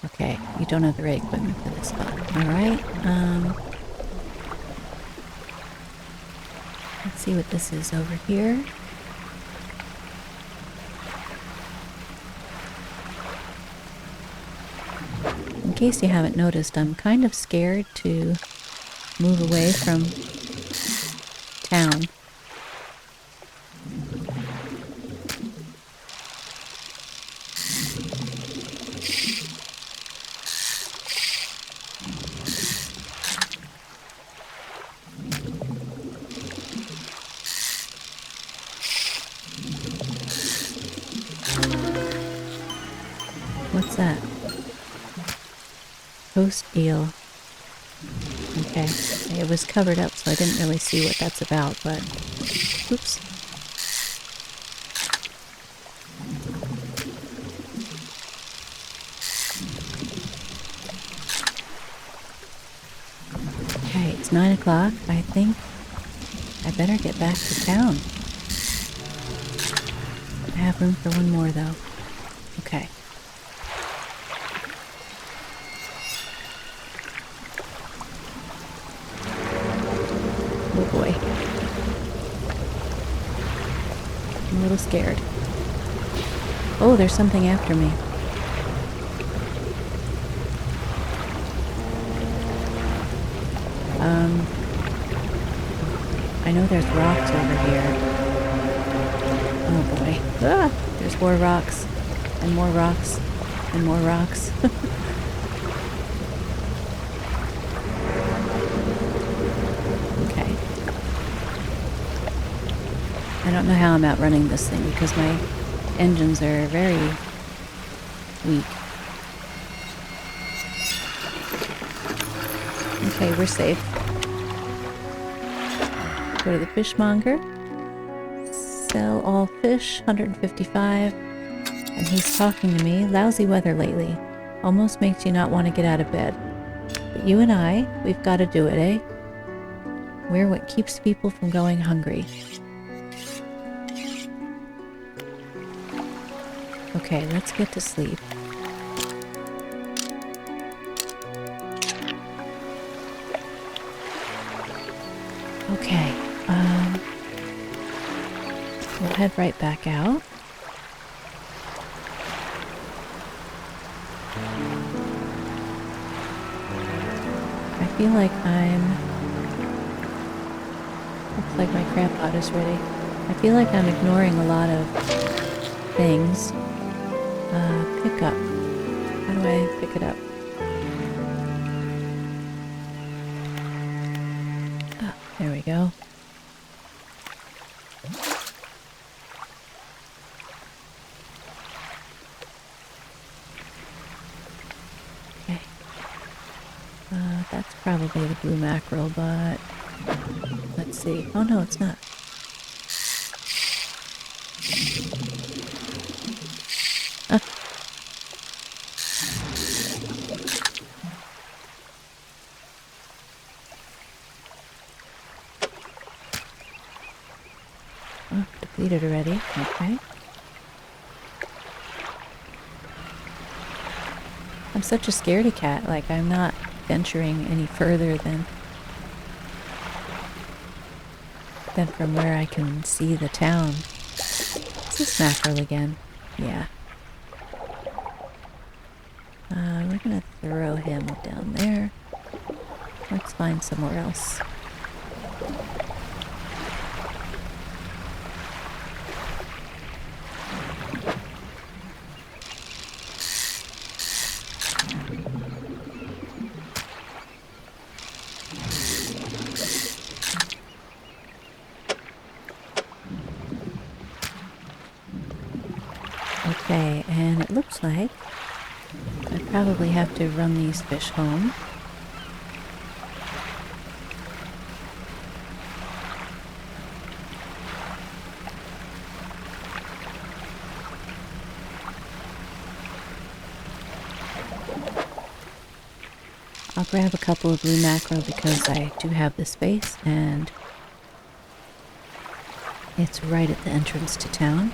Okay, you don't have the right equipment for this spot. Alright, let's see what this is over here. In case you haven't noticed, I'm kind of scared to move away from town. What's that? Toast eel. Okay, it was covered up, so I didn't really see what that's about, but... Oops. Okay, it's 9 o'clock. I think I better get back to town. I have room for one more, though. Okay. Oh boy. so scared. Oh, there's something after me. I know there's rocks over here. Oh boy. Ah! There's more rocks. And more rocks. And more rocks. Okay. I don't know how I'm outrunning this thing because my engines are very weak. Okay, we're safe. Go to the fishmonger. Sell all fish, 155. And he's talking to me. Lousy weather lately. Almost makes you not want to get out of bed. But you and I, we've got to do it, eh? We're what keeps people from going hungry. Okay, let's get to sleep. Okay, we'll head right back out. I feel like looks like my crab pot is ready. I feel like I'm ignoring a lot of things. Pick up. How do I pick it up? Oh, there we go. Okay. That's probably the blue mackerel, but let's see. Oh no, it's not. Oh, depleted already. Okay. I'm such a scaredy cat. Like, I'm not venturing any further than from where I can see the town. Is this mackerel again? Yeah. We're gonna throw him down there. Let's find somewhere else. Okay, and it looks like I probably have to run these fish home. I'll grab a couple of blue mackerel because I do have the space and it's right at the entrance to town.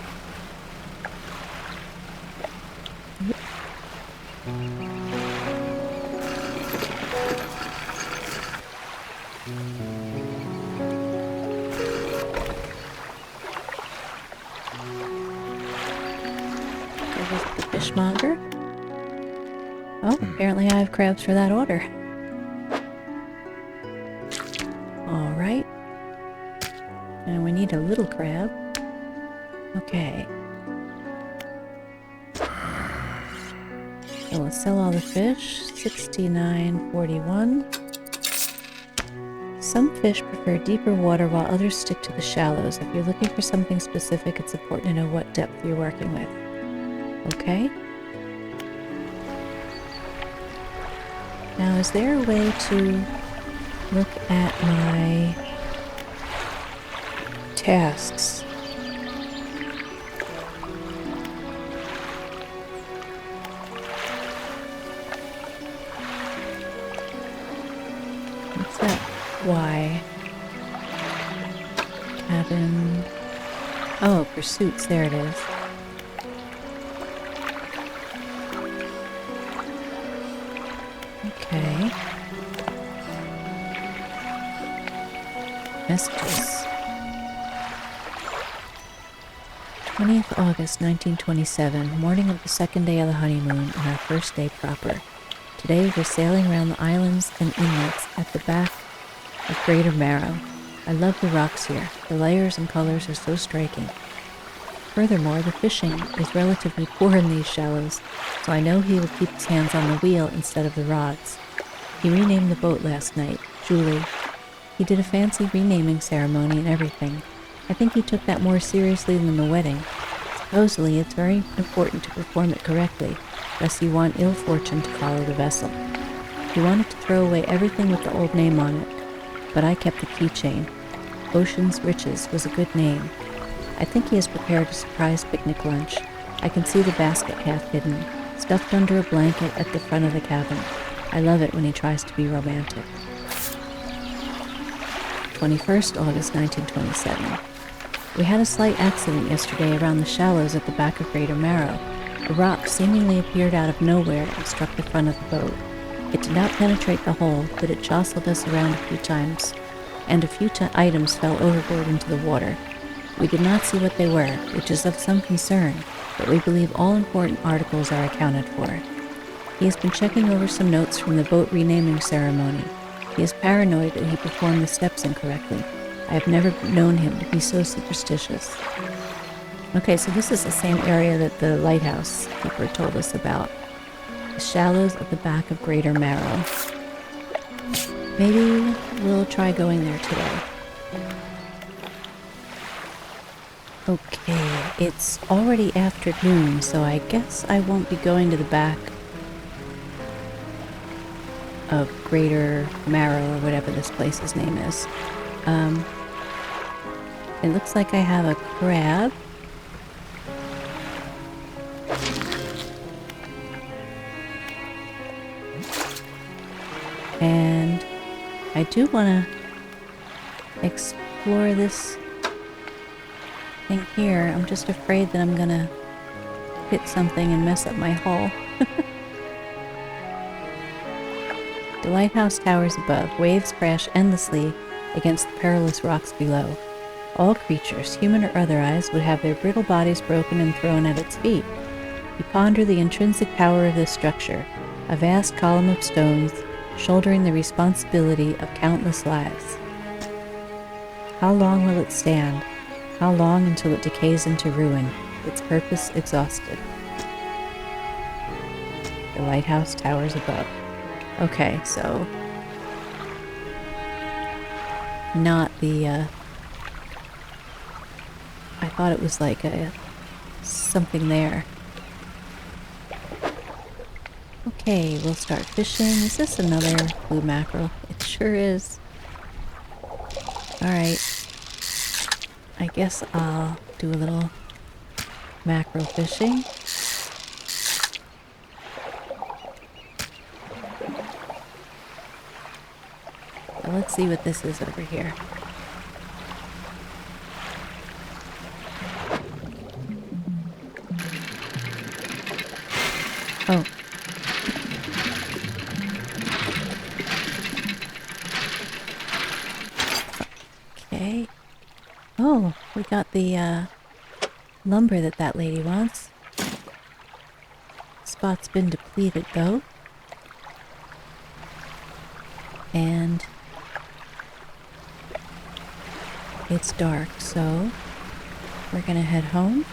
There's the fishmonger. Oh, apparently I have crabs for that order. Alright. And we need a little crab. Okay. So we'll sell all the fish. $69.41. Some fish prefer deeper water while others stick to the shallows. If you're looking for something specific, it's important to know what depth you're working with. Okay. Now, is there a way to look at my tasks? What's that? Y. Cabin. Oh, pursuits. There it is. Okay. Messages. 20th August 1927, morning of the second day of the honeymoon and our first day proper. Today we're sailing around the islands and inlets at the back of Greater Marrow. I love the rocks here. The layers and colors are so striking. Furthermore, the fishing is relatively poor in these shallows, so I know he will keep his hands on the wheel instead of the rods. He renamed the boat last night, Julie. He did a fancy renaming ceremony and everything. I think he took that more seriously than the wedding. Supposedly, it's very important to perform it correctly, lest you want ill fortune to follow the vessel. He wanted to throw away everything with the old name on it, but I kept the keychain. Ocean's Riches was a good name. I think he has prepared a surprise picnic lunch. I can see the basket half hidden, stuffed under a blanket at the front of the cabin. I love it when he tries to be romantic. 21st August 1927. We had a slight accident yesterday around the shallows at the back of Greater Marrow. A rock seemingly appeared out of nowhere and struck the front of the boat. It did not penetrate the hull, but it jostled us around a few times, and a few items fell overboard into the water. We did not see what they were, which is of some concern, but we believe all important articles are accounted for. He has been checking over some notes from the boat renaming ceremony. He is paranoid that he performed the steps incorrectly. I have never known him to be so superstitious. Okay, so this is the same area that the lighthouse keeper told us about. The shallows at the back of Greater Marrow. Maybe we'll try going there today. Okay, it's already afternoon, so I guess I won't be going to the back of Greater Marrow, or whatever this place's name is. It looks like I have a crab. And I do want to explore this thing here. I'm just afraid that I'm gonna hit something and mess up my hull. The lighthouse towers above. Waves crash endlessly against the perilous rocks below. All creatures, human or otherwise, would have their brittle bodies broken and thrown at its feet. You ponder the intrinsic power of this structure, a vast column of stones shouldering the responsibility of countless lives. How long will it stand? How long until it decays into ruin, its purpose exhausted? The lighthouse towers above. Okay, so not the I thought it was like something there. Okay, we'll start fishing. Is this another blue mackerel? It sure is. Alright. I guess I'll do a little mackerel fishing. So let's see what this is over here. Oh. Okay. Oh, we got the lumber that lady wants. Spot's been depleted though. And it's dark, so we're gonna head home.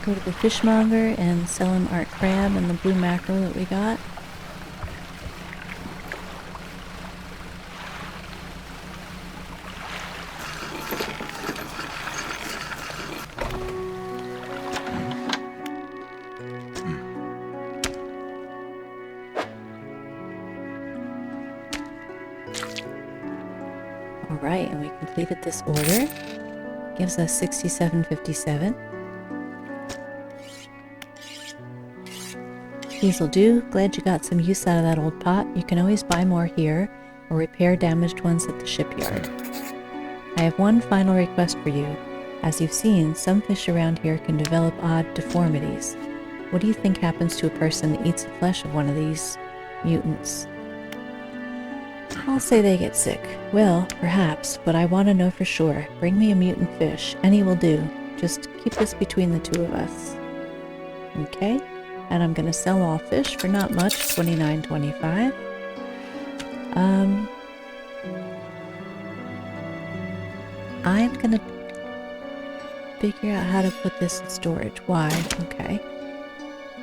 Go to the fishmonger and sell him our crab and the blue mackerel that we got. Alright, and we completed this order. Gives us 67.57. These'll do. Glad you got some use out of that old pot. You can always buy more here, or repair damaged ones at the shipyard. I have one final request for you. As you've seen, some fish around here can develop odd deformities. What do you think happens to a person that eats the flesh of one of these mutants? I'll say they get sick. Well, perhaps, but I want to know for sure. Bring me a mutant fish. Any will do. Just keep this between the two of us. Okay? And I'm gonna sell all fish for not much, $29.25. I'm gonna figure out how to put this in storage. Why? Okay.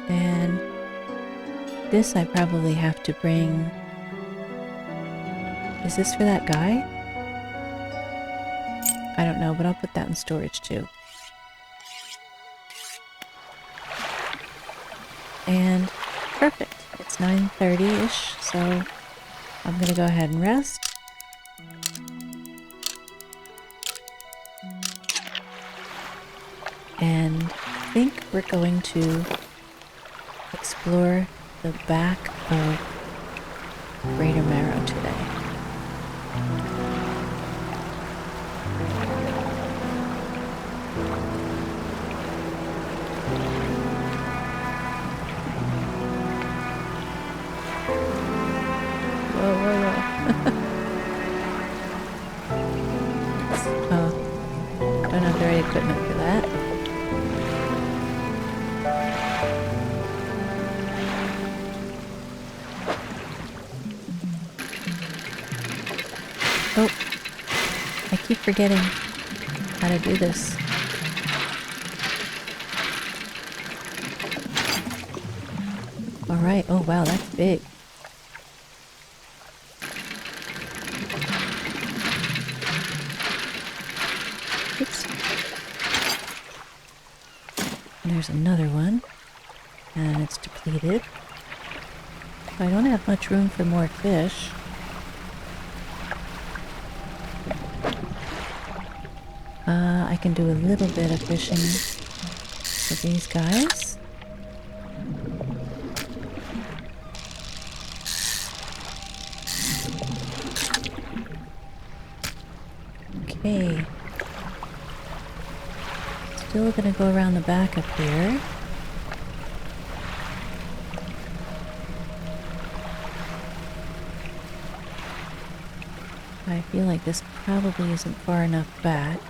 And this I probably have to bring... Is this for that guy? I don't know, but I'll put that in storage too. And perfect. It's 9:30-ish, so I'm gonna go ahead and rest. And I think we're going to explore the back of Greater Marrow today. Whoa, whoa, whoa. Oh, don't have the right equipment for that. Oh, I keep forgetting how to do this. Alright, oh wow, that's big. Oops. And there's another one. And it's depleted. I don't have much room for more fish. I can do a little bit of fishing with these guys. Okay. Still gonna go around the back up here. I feel like this probably isn't far enough back.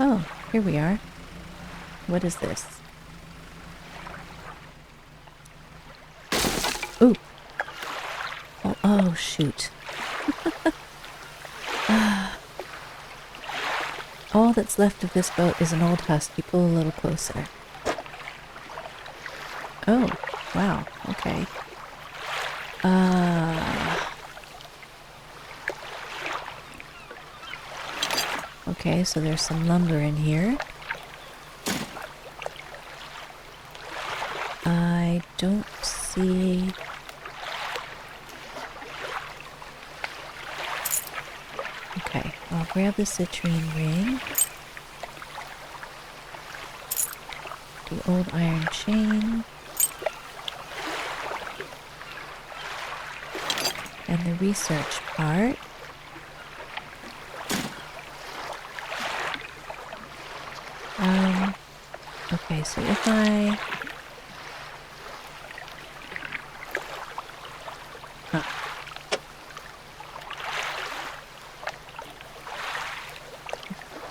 Oh, here we are. What is this? Ooh. Oh, oh shoot. All that's left of this boat is an old husk. You pull a little closer. Oh, wow. Okay. Okay, so there's some lumber in here. I don't see... Okay, I'll grab the citrine ring. The old iron chain. And the research part. Okay, so if I... Huh.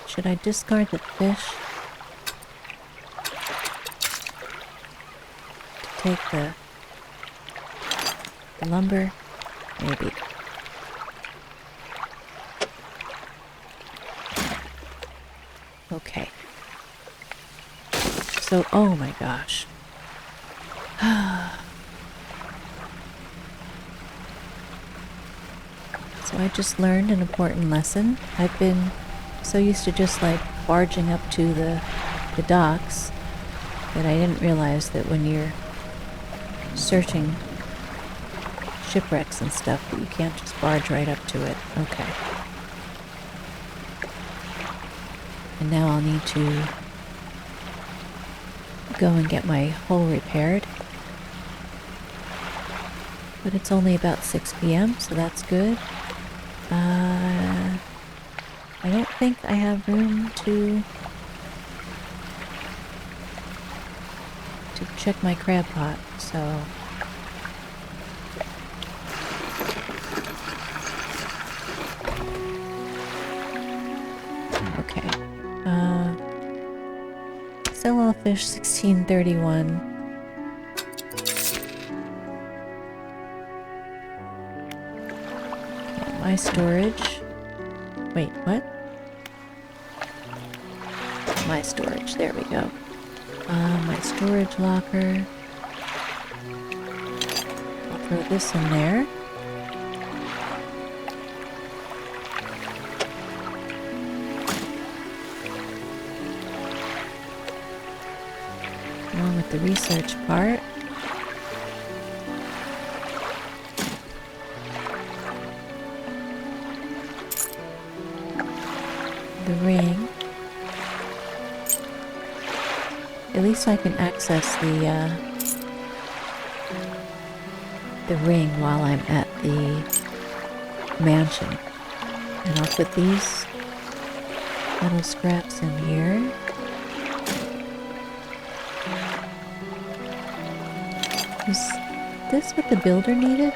Should I discard the fish? To take the lumber? Maybe. Okay. So, oh my gosh. So I just learned an important lesson. I've been so used to just like barging up to the docks that I didn't realize that when you're searching shipwrecks and stuff that you can't just barge right up to it. Okay. And now I'll need to go and get my hull repaired. But it's only about 6 p.m., so that's good. I don't think I have room to to check my crab pot, so... Okay. Sell all fish, 1631. My storage. Wait, what? My storage, there we go. My storage locker. I'll throw this in there. Along with the research part. The ring. At least I can access the ring while I'm at the mansion. And I'll put these metal scraps in here. Is this what the builder needed?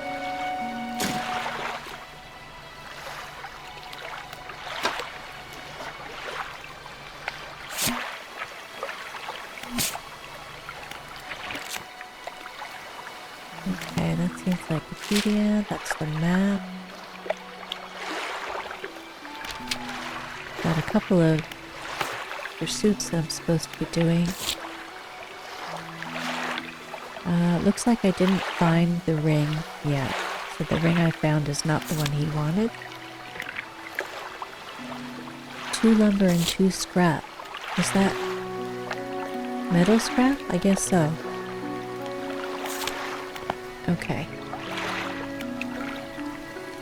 Okay, that seems like Wikipedia. That's the map. Got a couple of pursuits that I'm supposed to be doing. Looks like I didn't find the ring yet. So the ring I found is not the one he wanted. 2 lumber and 2 scrap. Is that metal scrap? I guess so. Okay.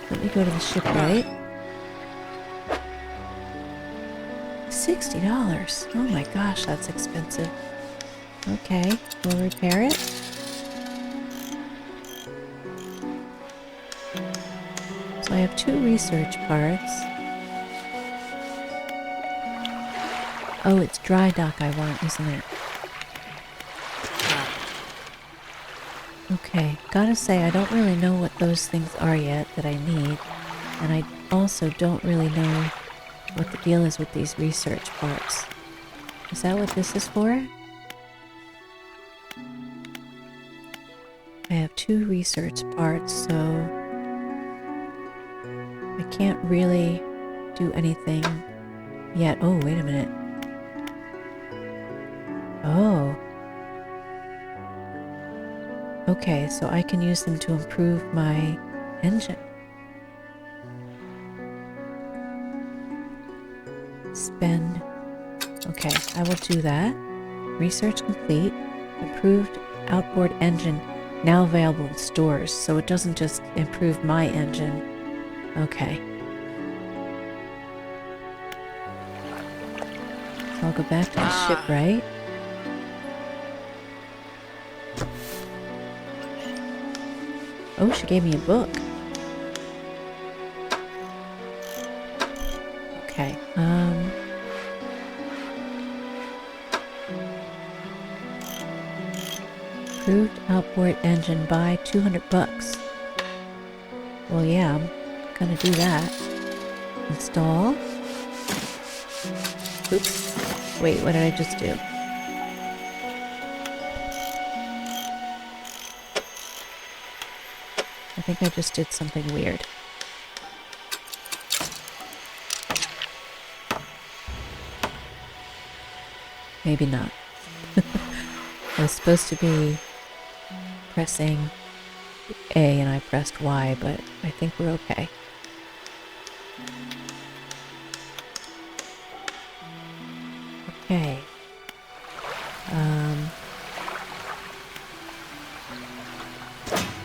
Let me go to the shipwright. $60. Oh my gosh, that's expensive. Okay, we'll repair it. So I have 2 research parts. Oh, it's dry dock I want, isn't it? Okay, gotta say I don't really know what those things are yet that I need. And I also don't really know what the deal is with these research parts. Is that what this is for? I have 2 research parts, so I can't really do anything yet. Oh, wait a minute. Oh. Okay, so I can use them to improve my engine. Spend. Okay, I will do that. Research complete. Improved outboard engine now available in stores, so it doesn't just improve my engine. Okay. So I'll go back to the shipwright. Oh, she gave me a book. Okay, improved outboard engine by $200. Well, yeah, I'm gonna do that. Install. Oops. Wait, what did I just do? I think I just did something weird. Maybe not. I was supposed to be pressing A and I pressed Y, but I think we're okay. Okay.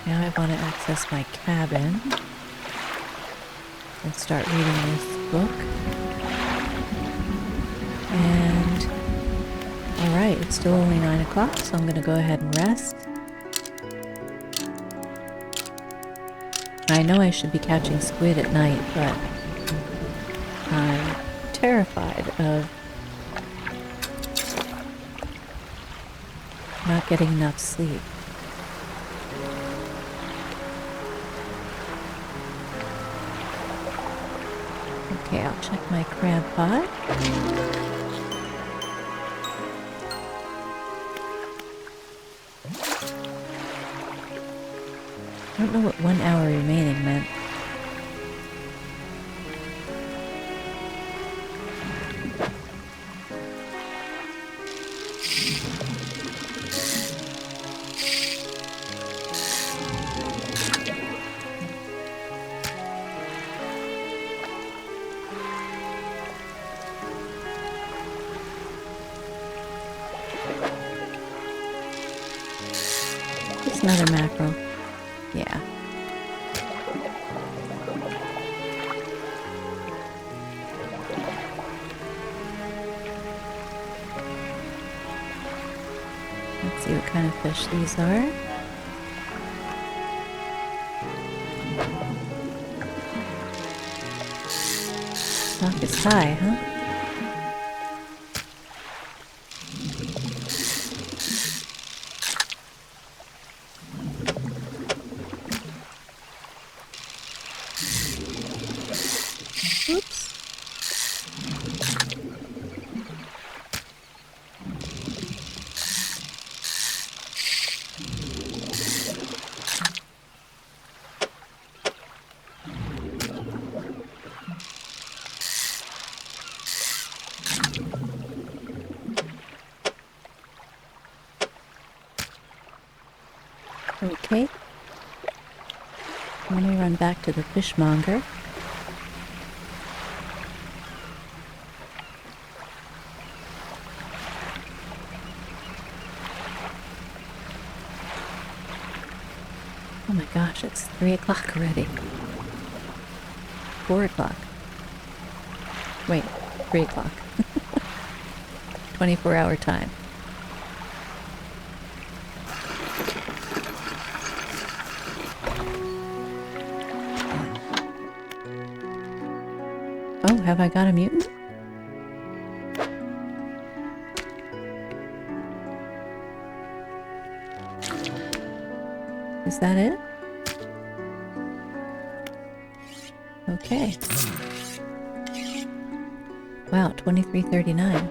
Now I want to access my cabin and start reading this book. And alright, it's still only 9 o'clock, so I'm going to go ahead and rest. I know I should be catching squid at night, but I'm terrified of not getting enough sleep. Okay, I'll check my crab pot. I don't know what 1 hour remaining meant. It's another mackerel. Yeah. Let's see what kind of fish these are. Stock is high, huh? Oops. Okay. Let me run back to the fishmonger. Oh my gosh, it's 3 o'clock already. 4 o'clock. Wait, 3 o'clock. 24-hour time. Oh, have I got a mutant? Is that it? Okay. Wow, 2339.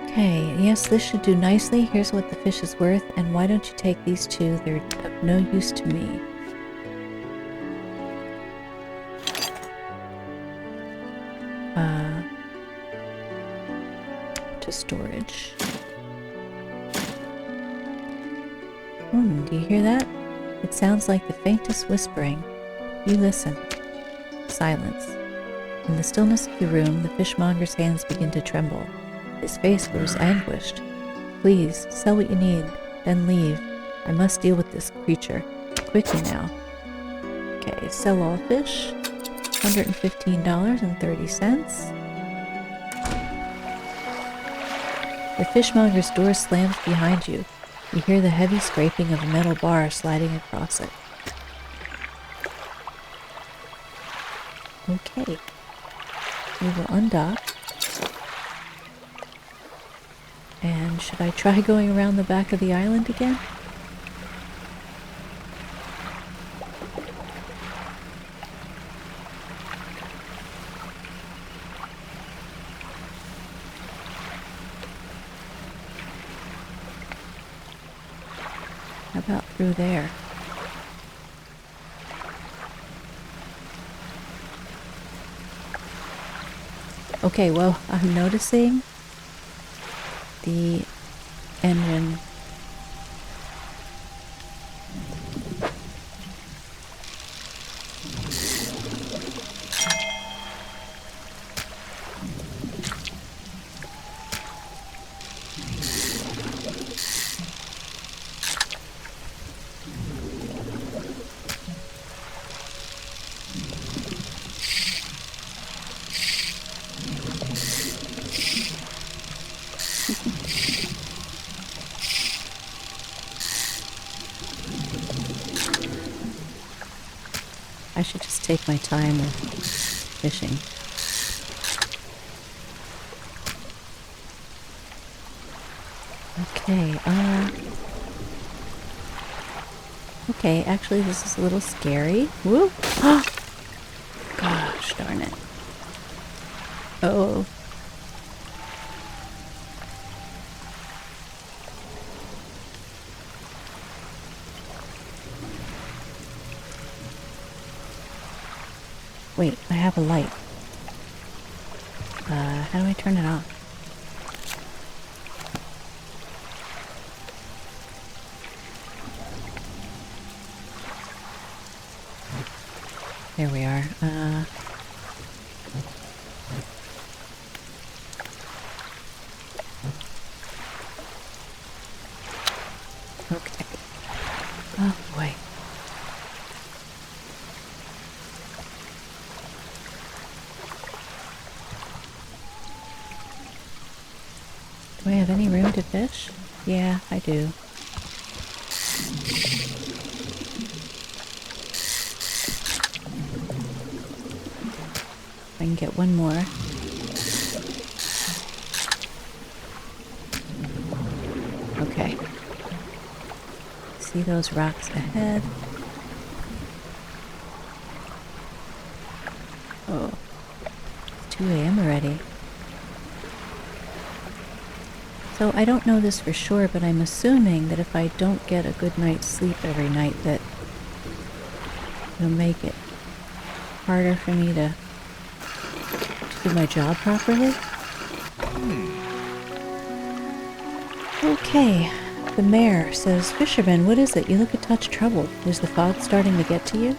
Okay, yes, this should do nicely. Here's what the fish is worth, and why don't you take these two? They're of no use to me. To storage. Do you hear that? It sounds like the faintest whispering. You listen. Silence. In the stillness of the room, the fishmonger's hands begin to tremble. His face grows anguished. Please, sell what you need, then leave. I must deal with this creature. Quickly now. Okay, sell all fish. $115.30. The fishmonger's door slams behind you. You hear the heavy scraping of a metal bar sliding across it. Okay. We will undock. And should I try going around the back of the island again? How about through there? Okay, well, I'm noticing the engine. I should just take my time with fishing. Okay, okay, actually this is a little scary. Woo! Gosh darn it. Oh. Wait, I have a light. How do I turn it off? There we are. Okay. Oh boy. Do I have any room to fish? Yeah, I do. I can get one more. Okay. See those rocks ahead? Oh. It's 2 a.m. already. So I don't know this for sure, but I'm assuming that if I don't get a good night's sleep every night, that it'll make it harder for me to do my job properly. Okay, the mayor says, "Fisherman, what is it? You look a touch troubled. Is the fog starting to get to you?"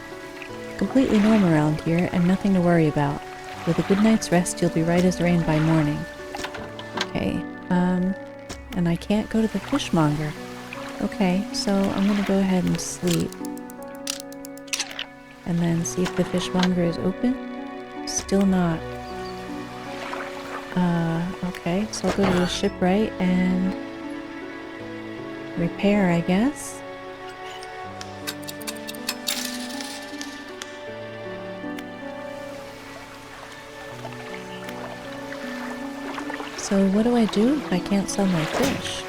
"Completely normal around here, and nothing to worry about. With a good night's rest, you'll be right as rain by morning." Okay, and I can't go to the fishmonger. Okay, so I'm gonna go ahead and sleep. And then see if the fishmonger is open. Still not. Okay, so I'll go to the shipwright and repair, I guess. So what do I do if I can't sell my fish?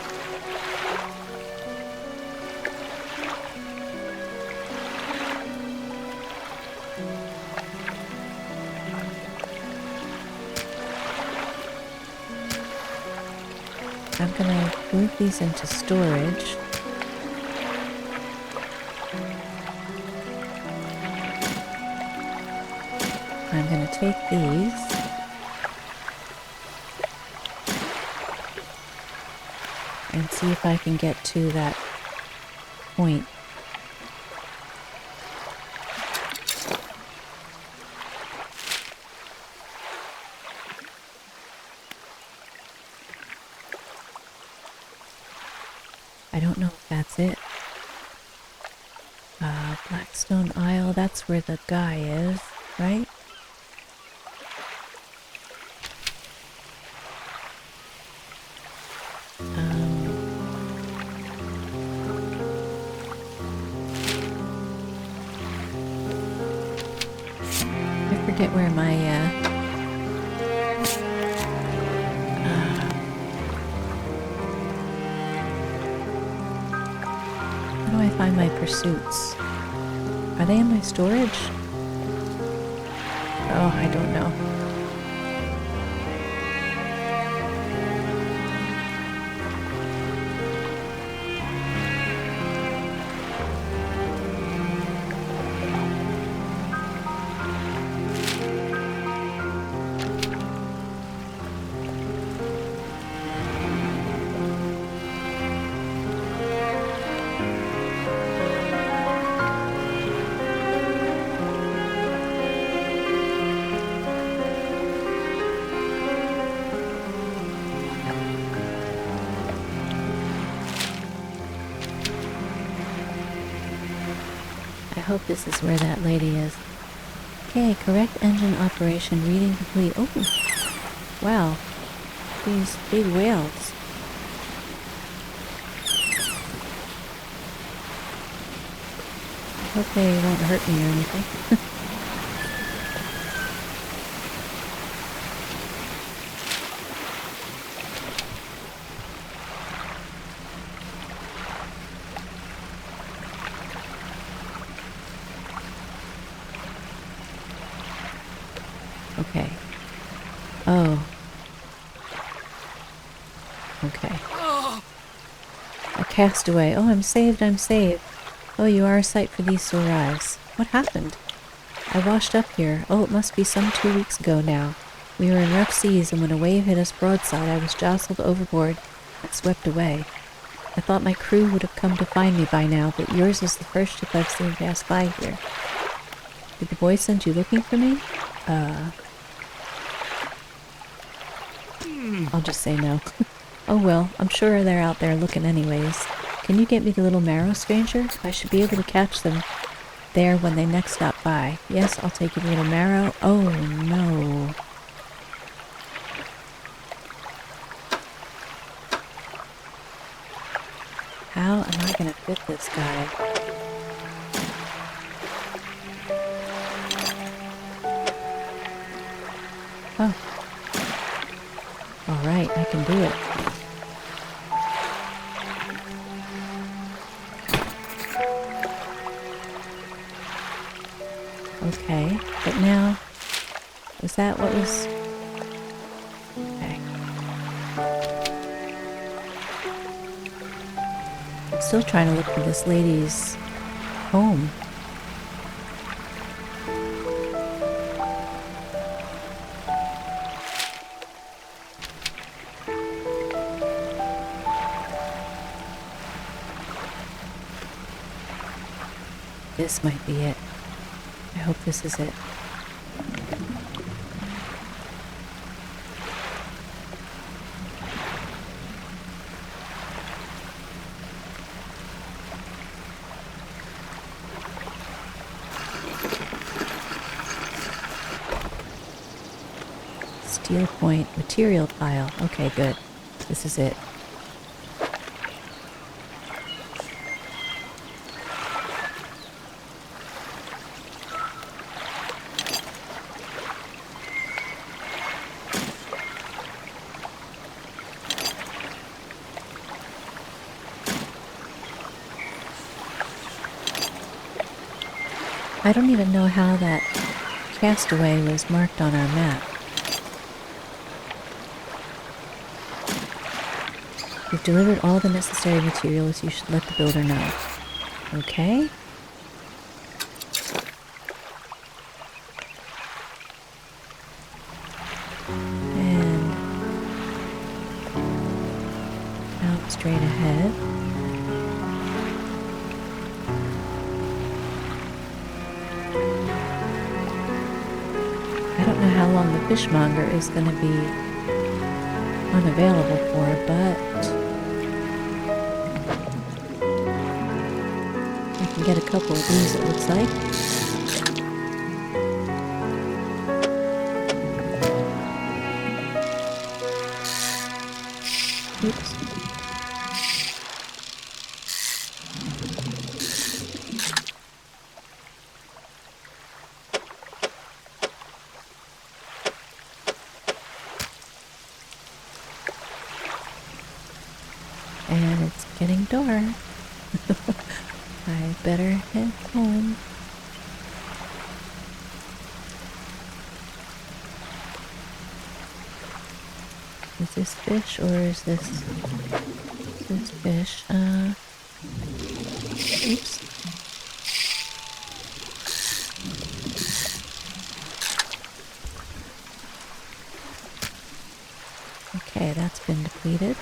I'm gonna move these into storage. I'm gonna take these. And see if I can get to that point. I don't know if that's it. Blackstone Isle, that's where the guy is, right? I forget where my, how do I find my pursuits? Are they in my storage? Oh, I don't know. I hope this is where that lady is. Okay, correct engine operation, reading complete. Oh, wow. These big whales. I hope they won't hurt me or anything. Okay. Oh. Okay. A castaway. Oh, I'm saved, I'm saved. Oh, you are a sight for these sore eyes. What happened? I washed up here. Oh, it must be some 2 weeks ago now. We were in rough seas, and when a wave hit us broadside, I was jostled overboard and swept away. I thought my crew would have come to find me by now, but yours is the first ship I've seen pass by here. Did the boy send you looking for me? I'll just say no. Oh well, I'm sure they're out there looking anyways. Can you get me the little marrow, stranger? I should be able to catch them there when they next stop by. Yes, I'll take you the little marrow. Oh no. How am I gonna fit this guy? Oh. Alright, I can do it. Okay, but now, was that what was... Okay. I'm still trying to look for this lady's home. This might be it. I hope this is it. Steel point, material pile. Okay, good. This is it. I don't even know how that castaway was marked on our map. You've delivered all the necessary materials. You should let the builder know. Okay. And out straight ahead. I don't know how long the fishmonger is going to be unavailable for, but I can get a couple of these, it looks like. Oops. And it's getting dark. I better head home. Is this fish or is this fish? Oops. Okay, that's been depleted.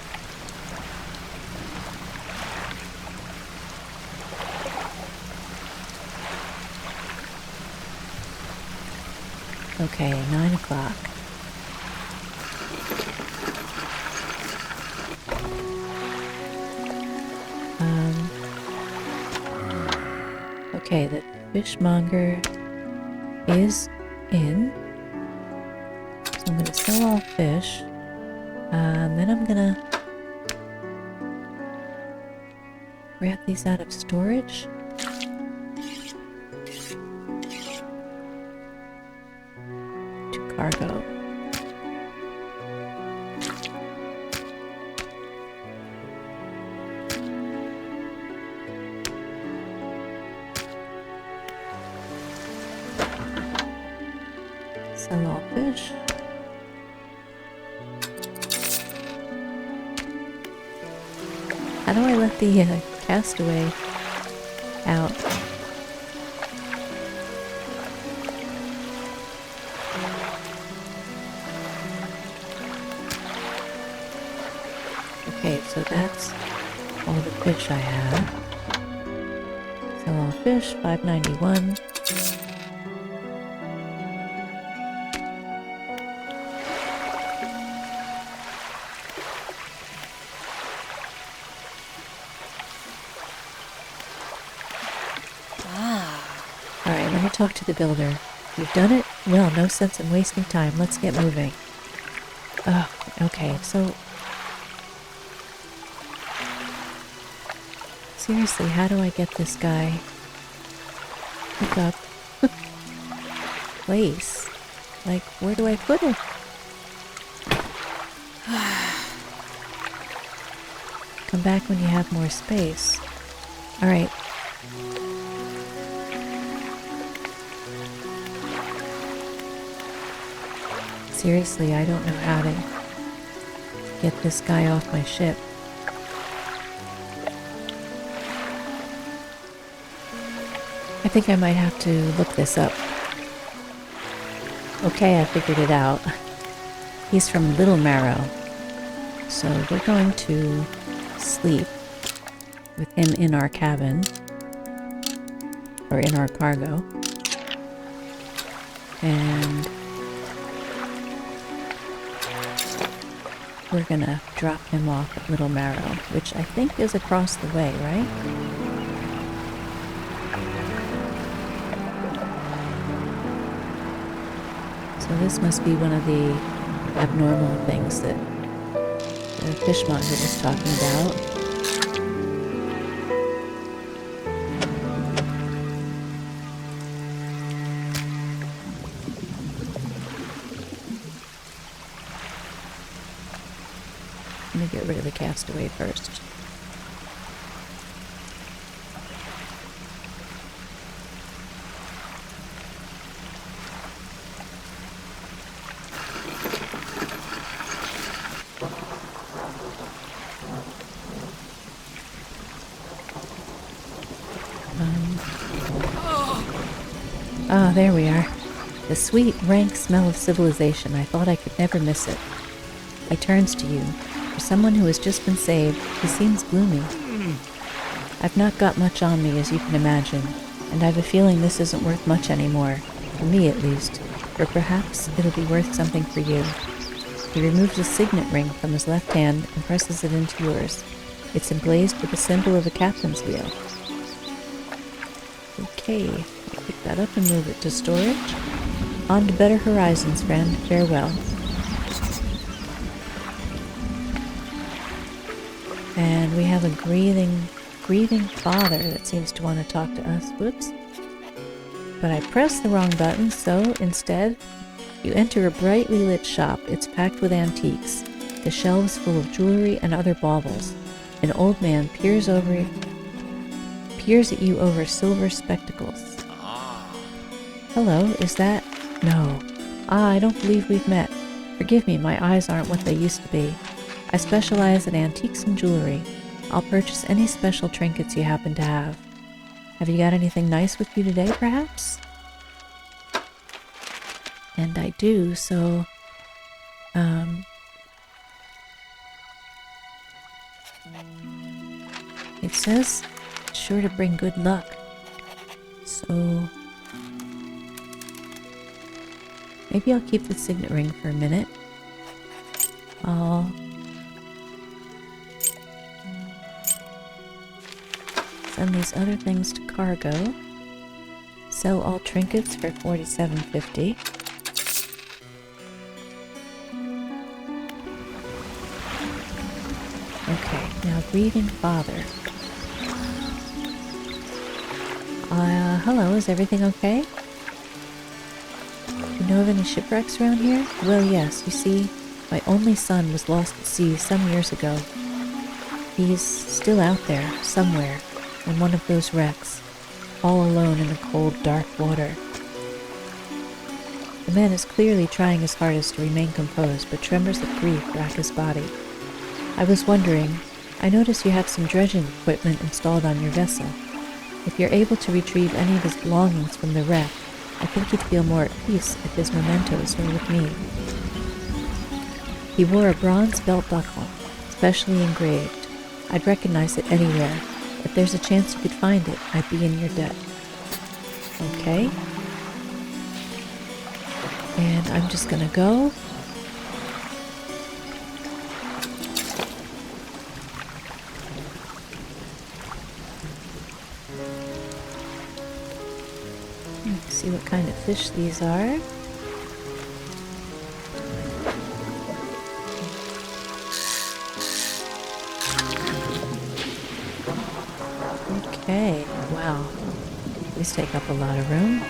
Okay, 9 o'clock. Okay, the fishmonger is in. So I'm gonna sell all fish. Then I'm gonna grab these out of storage. To cargo. Sell all fish. How do I let the castaway out? Okay, so that's all the fish I have. Sell all fish, $5.91. Alright, let me talk to the builder. You've done it? Well, no sense in wasting time. Let's get moving. Oh, okay, so... seriously, how do I get this guy? Hook up. Place. Like, where do I put it? Come back when you have more space. Alright. Seriously, I don't know how to get this guy off my ship. I think I might have to look this up. Okay, I figured it out. He's from Little Marrow. So we're going to sleep with him in our cabin. Or in our cargo. And we're gonna drop him off at Little Marrow, which I think is across the way, right? So this must be one of the abnormal things that the fishmonger was talking about. Let me get rid of the castaway first. Ah, there we are. The sweet, rank smell of civilization. I thought I could never miss it. He turns to you. For someone who has just been saved, he seems gloomy. I've not got much on me, as you can imagine, and I've a feeling this isn't worth much anymore. For me, at least. Or perhaps it'll be worth something for you. He removes a signet ring from his left hand and presses it into yours. It's emblazed with the symbol of a captain's wheel. Okay, I'll pick that up and move it to storage. On to better horizons, friend. Farewell. And we have a grieving father that seems to want to talk to us. Whoops. But I pressed the wrong button, so instead, you enter a brightly lit shop. It's packed with antiques, the shelves full of jewelry and other baubles. An old man peers at you over silver spectacles. Hello, is that... No. I don't believe we've met. Forgive me, my eyes aren't what they used to be. I specialize in antiques and jewelry. I'll purchase any special trinkets you happen to have. Have you got anything nice with you today, perhaps? And I do, so... It says it's sure to bring good luck. So... maybe I'll keep the signet ring for a minute. I'll... send these other things to cargo. Sell all trinkets for $47.50. Okay, now grieving father. Hello, is everything okay? You know of any shipwrecks around here? Well, yes, you see, my only son was lost at sea some years ago. He's still out there, somewhere, in one of those wrecks, all alone in the cold, dark water. The man is clearly trying his hardest to remain composed, but tremors of grief rack his body. I was wondering, I notice you have some dredging equipment installed on your vessel. If you're able to retrieve any of his belongings from the wreck, I think he'd feel more at peace if his mementos were with me. He wore a bronze belt buckle, specially engraved. I'd recognize it anywhere. If there's a chance you could find it, I'd be in your debt. Okay. And I'm just gonna go. Let's see what kind of fish these are. Okay, wow. These take up a lot of room.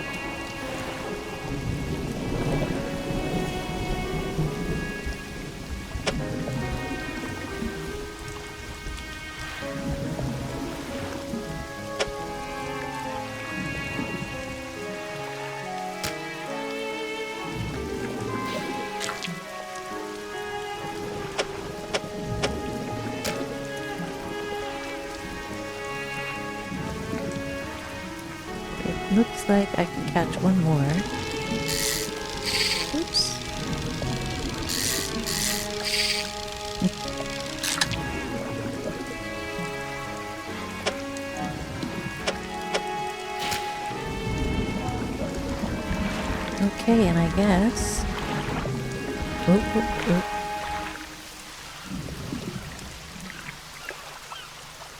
Looks like I can catch one more. Oops. Okay, and I guess...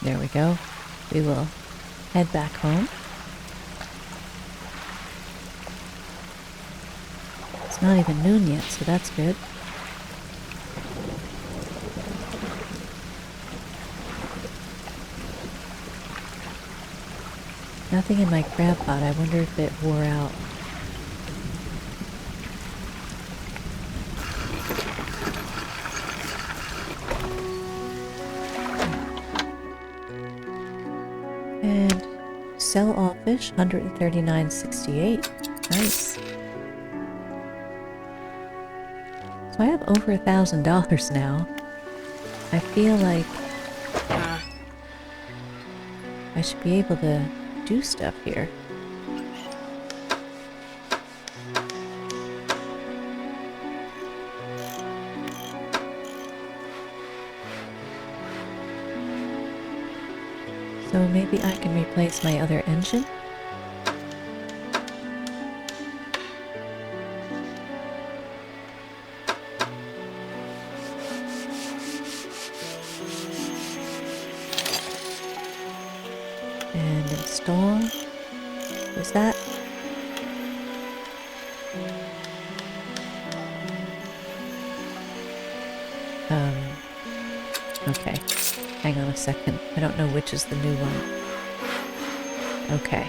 There we go. We will head back home. It's not even noon yet, so that's good. Nothing in my crab pot. I wonder if it wore out. And sell all fish, 139.68. Nice. So I have over $1,000 now. I feel like I should be able to do stuff here. So maybe I can replace my other engine? And install. Is that? Okay. Hang on a second. I don't know which is the new one. Okay.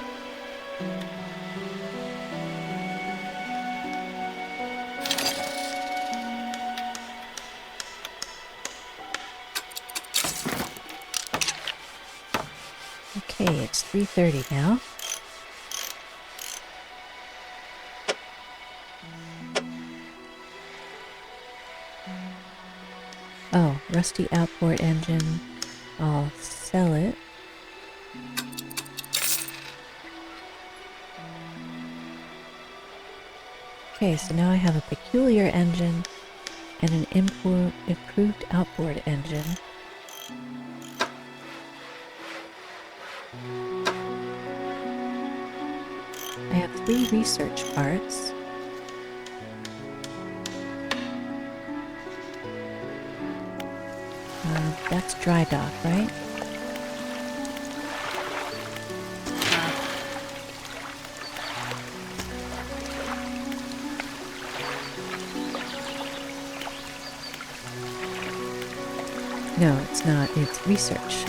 Okay, it's 3:30 now. Oh, rusty outboard engine. I'll sell it. Okay, so now I have a peculiar engine and an improved outboard engine. I have 3 research parts. That's dry dock, right? No, it's not. It's research.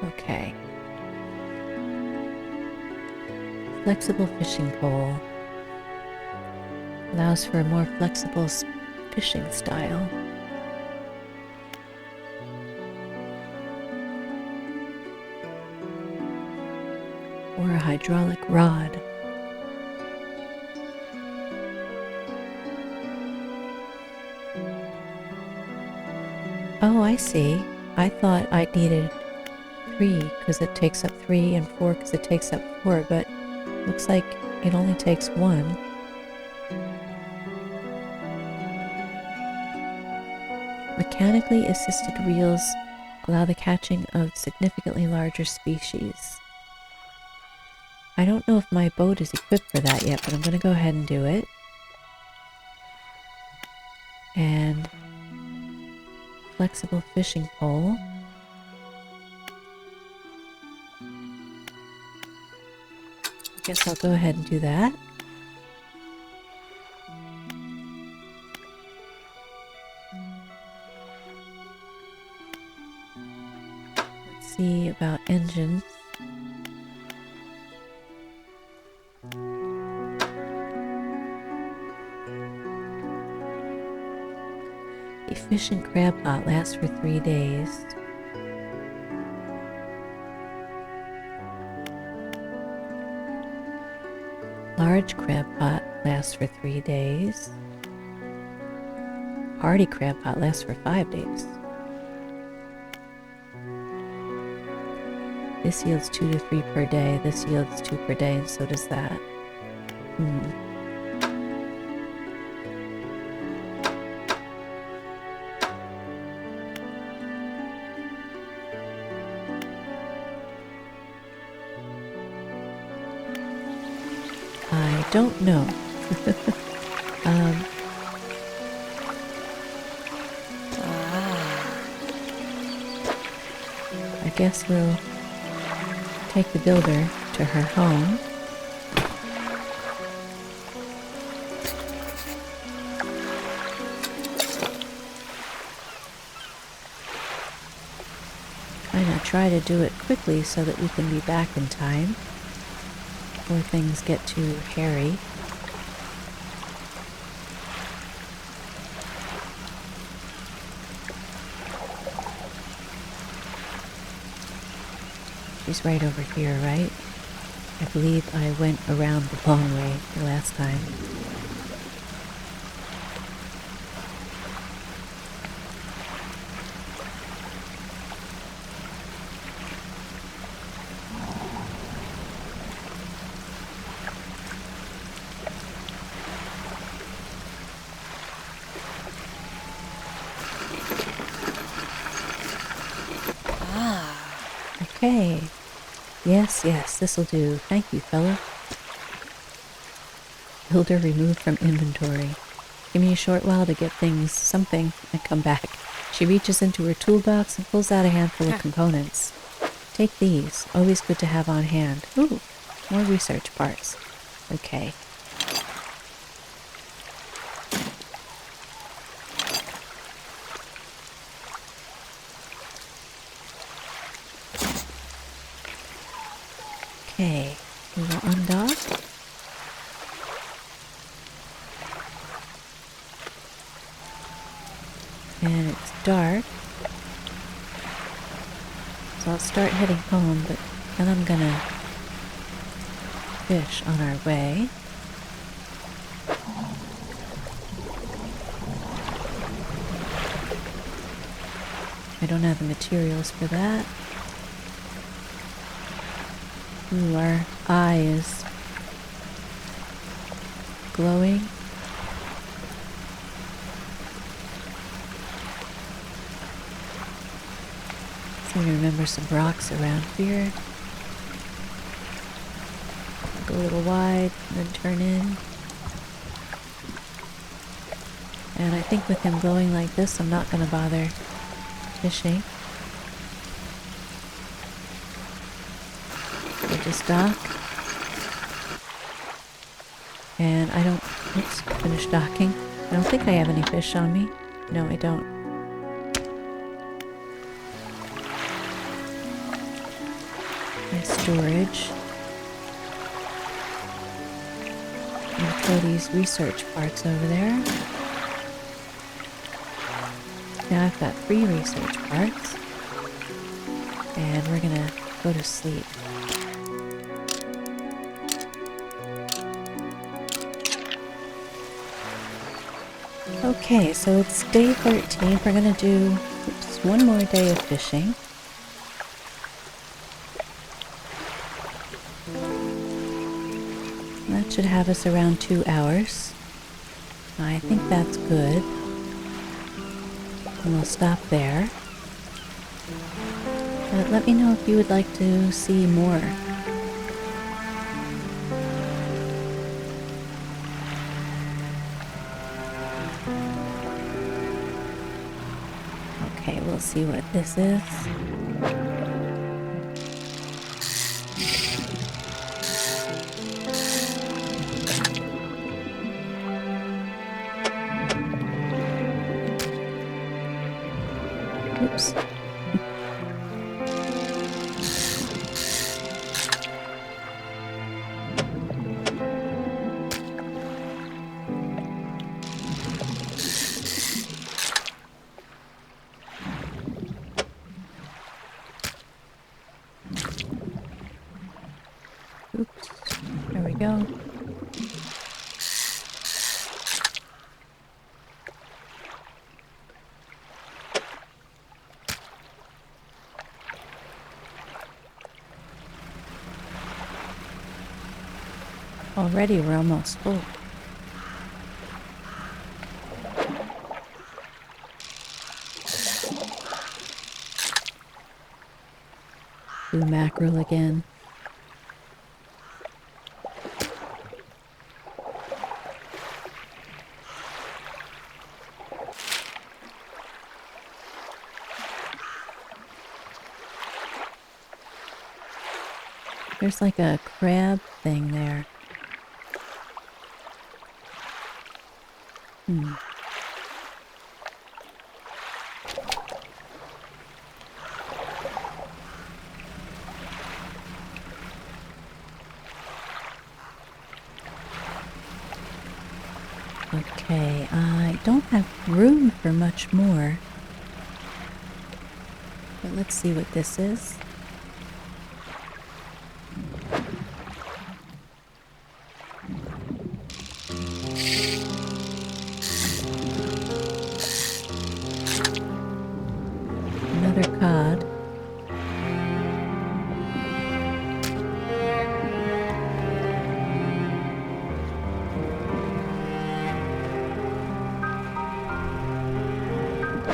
Okay. Flexible fishing pole. Allows for a more flexible fishing style. Or a hydraulic rod. Oh, I see. I thought I needed 3 because it takes up 3 and 4 because it takes up 4, but looks like it only takes 1. Mechanically assisted reels allow the catching of significantly larger species. I don't know if my boat is equipped for that yet, but I'm going to go ahead and do it. And flexible fishing pole. I guess I'll go ahead and do that. Let's see about engines. Efficient crab pot lasts for 3 days. Large crab pot lasts for 3 days. Hardy crab pot lasts for 5 days. This yields 2 to 3 per day. This yields 2 per day, and so does that. I don't know. I guess we'll take the builder to her home. Kinda try to do it quickly so that we can be back in time before things get too hairy. She's right over here, right? I believe I went around the long way the last time. Okay. Yes, this'll do. Thank you, fella. Builder removed from inventory. Give me a short while to get something, and come back. She reaches into her toolbox and pulls out a handful of components. Take these. Always good to have on hand. Ooh, more research parts. Okay. Okay, we will undock. And it's dark. So I'll start heading home, but then I'm gonna fish on our way. I don't have the materials for that. Ooh, our eye is glowing. So I remember some rocks around here. Go a little wide and then turn in. And I think with him glowing like this, I'm not going to bother fishing. I just dock. And I don't, oops, finish docking. I don't think I have any fish on me. No, I don't. My storage. I'm going to throw these research parts over there. Now I've got 3 research parts. And we're going to go to sleep. Okay, so it's day 13. We're going to do, oops, one more day of fishing. That should have us around 2 hours. I think that's good. And we'll stop there. But let me know if you would like to see more. Okay, we'll see what this is. Oops. Oops. There we go. Already we're almost full. Blue mackerel again. There's like a crab thing there. Okay, I don't have room for much more. But let's see what this is. Another cod.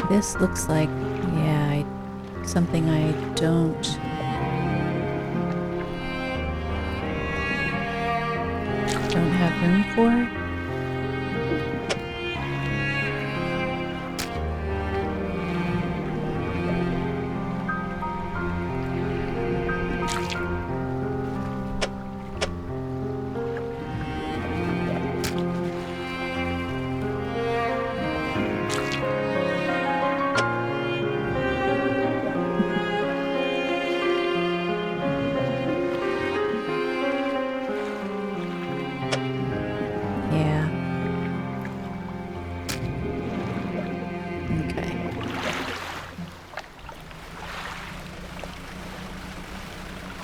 This looks like, yeah, something I don't have room for.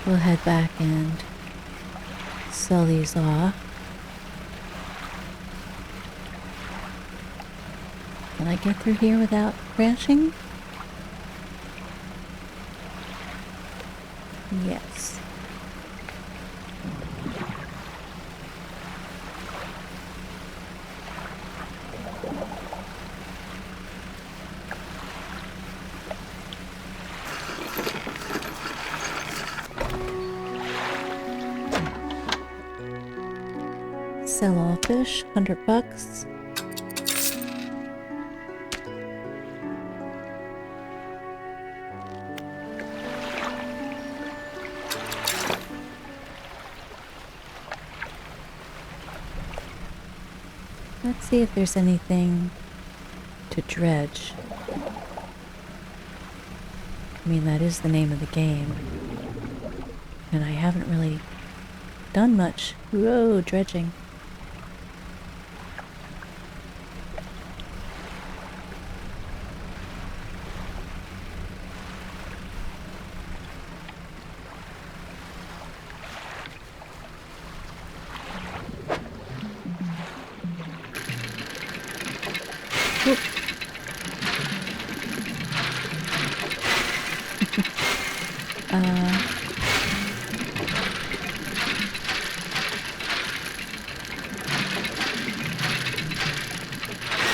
We'll head back and sell these off. Can I get through here without crashing? Yes. Sell all fish, $100. Let's see if there's anything to dredge. I mean, that is the name of the game. And I haven't really done much. Whoa, dredging.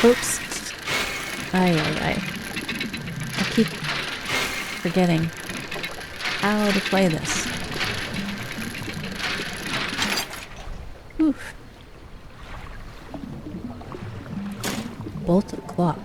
Oops. Ay, ay, ay. I keep forgetting how to play this. Oof. Bolt of cloth.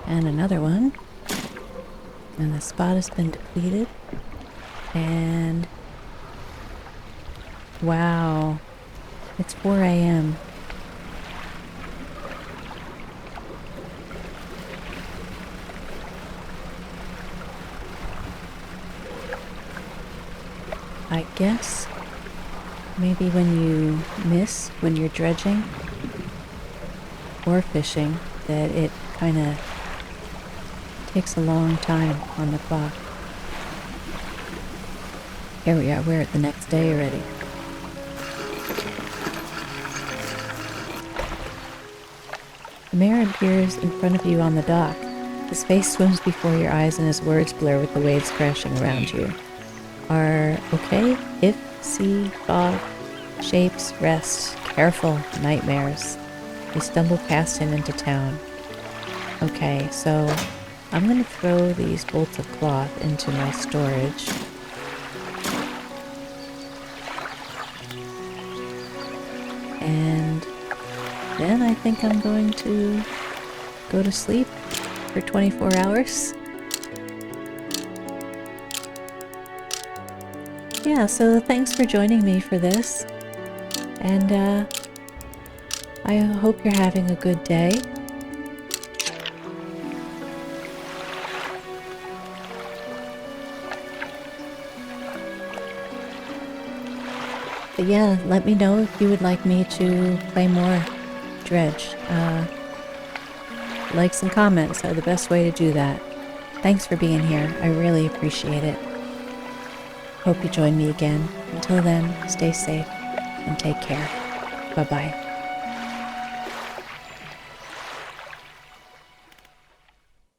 And another one. And the spot has been depleted. And wow, it's 4 a.m. I guess maybe when you miss when you're dredging or fishing, that it kind of takes a long time on the clock. Here we are, we're at the next day already. The mayor appears in front of you on the dock. His face swims before your eyes and his words blur with the waves crashing around you. Are okay? If, sea, fog, shapes, rest, careful, nightmares. You stumble past him into town. Okay, so I'm gonna throw these bolts of cloth into my storage. And then I think I'm going to go to sleep for 24 hours. Yeah, so thanks for joining me for this. And I hope you're having a good day. But yeah, let me know if you would like me to play more Dredge. Likes and comments are the best way to do that. Thanks for being here. I really appreciate it. Hope you join me again. Until then, stay safe and take care. Bye-bye.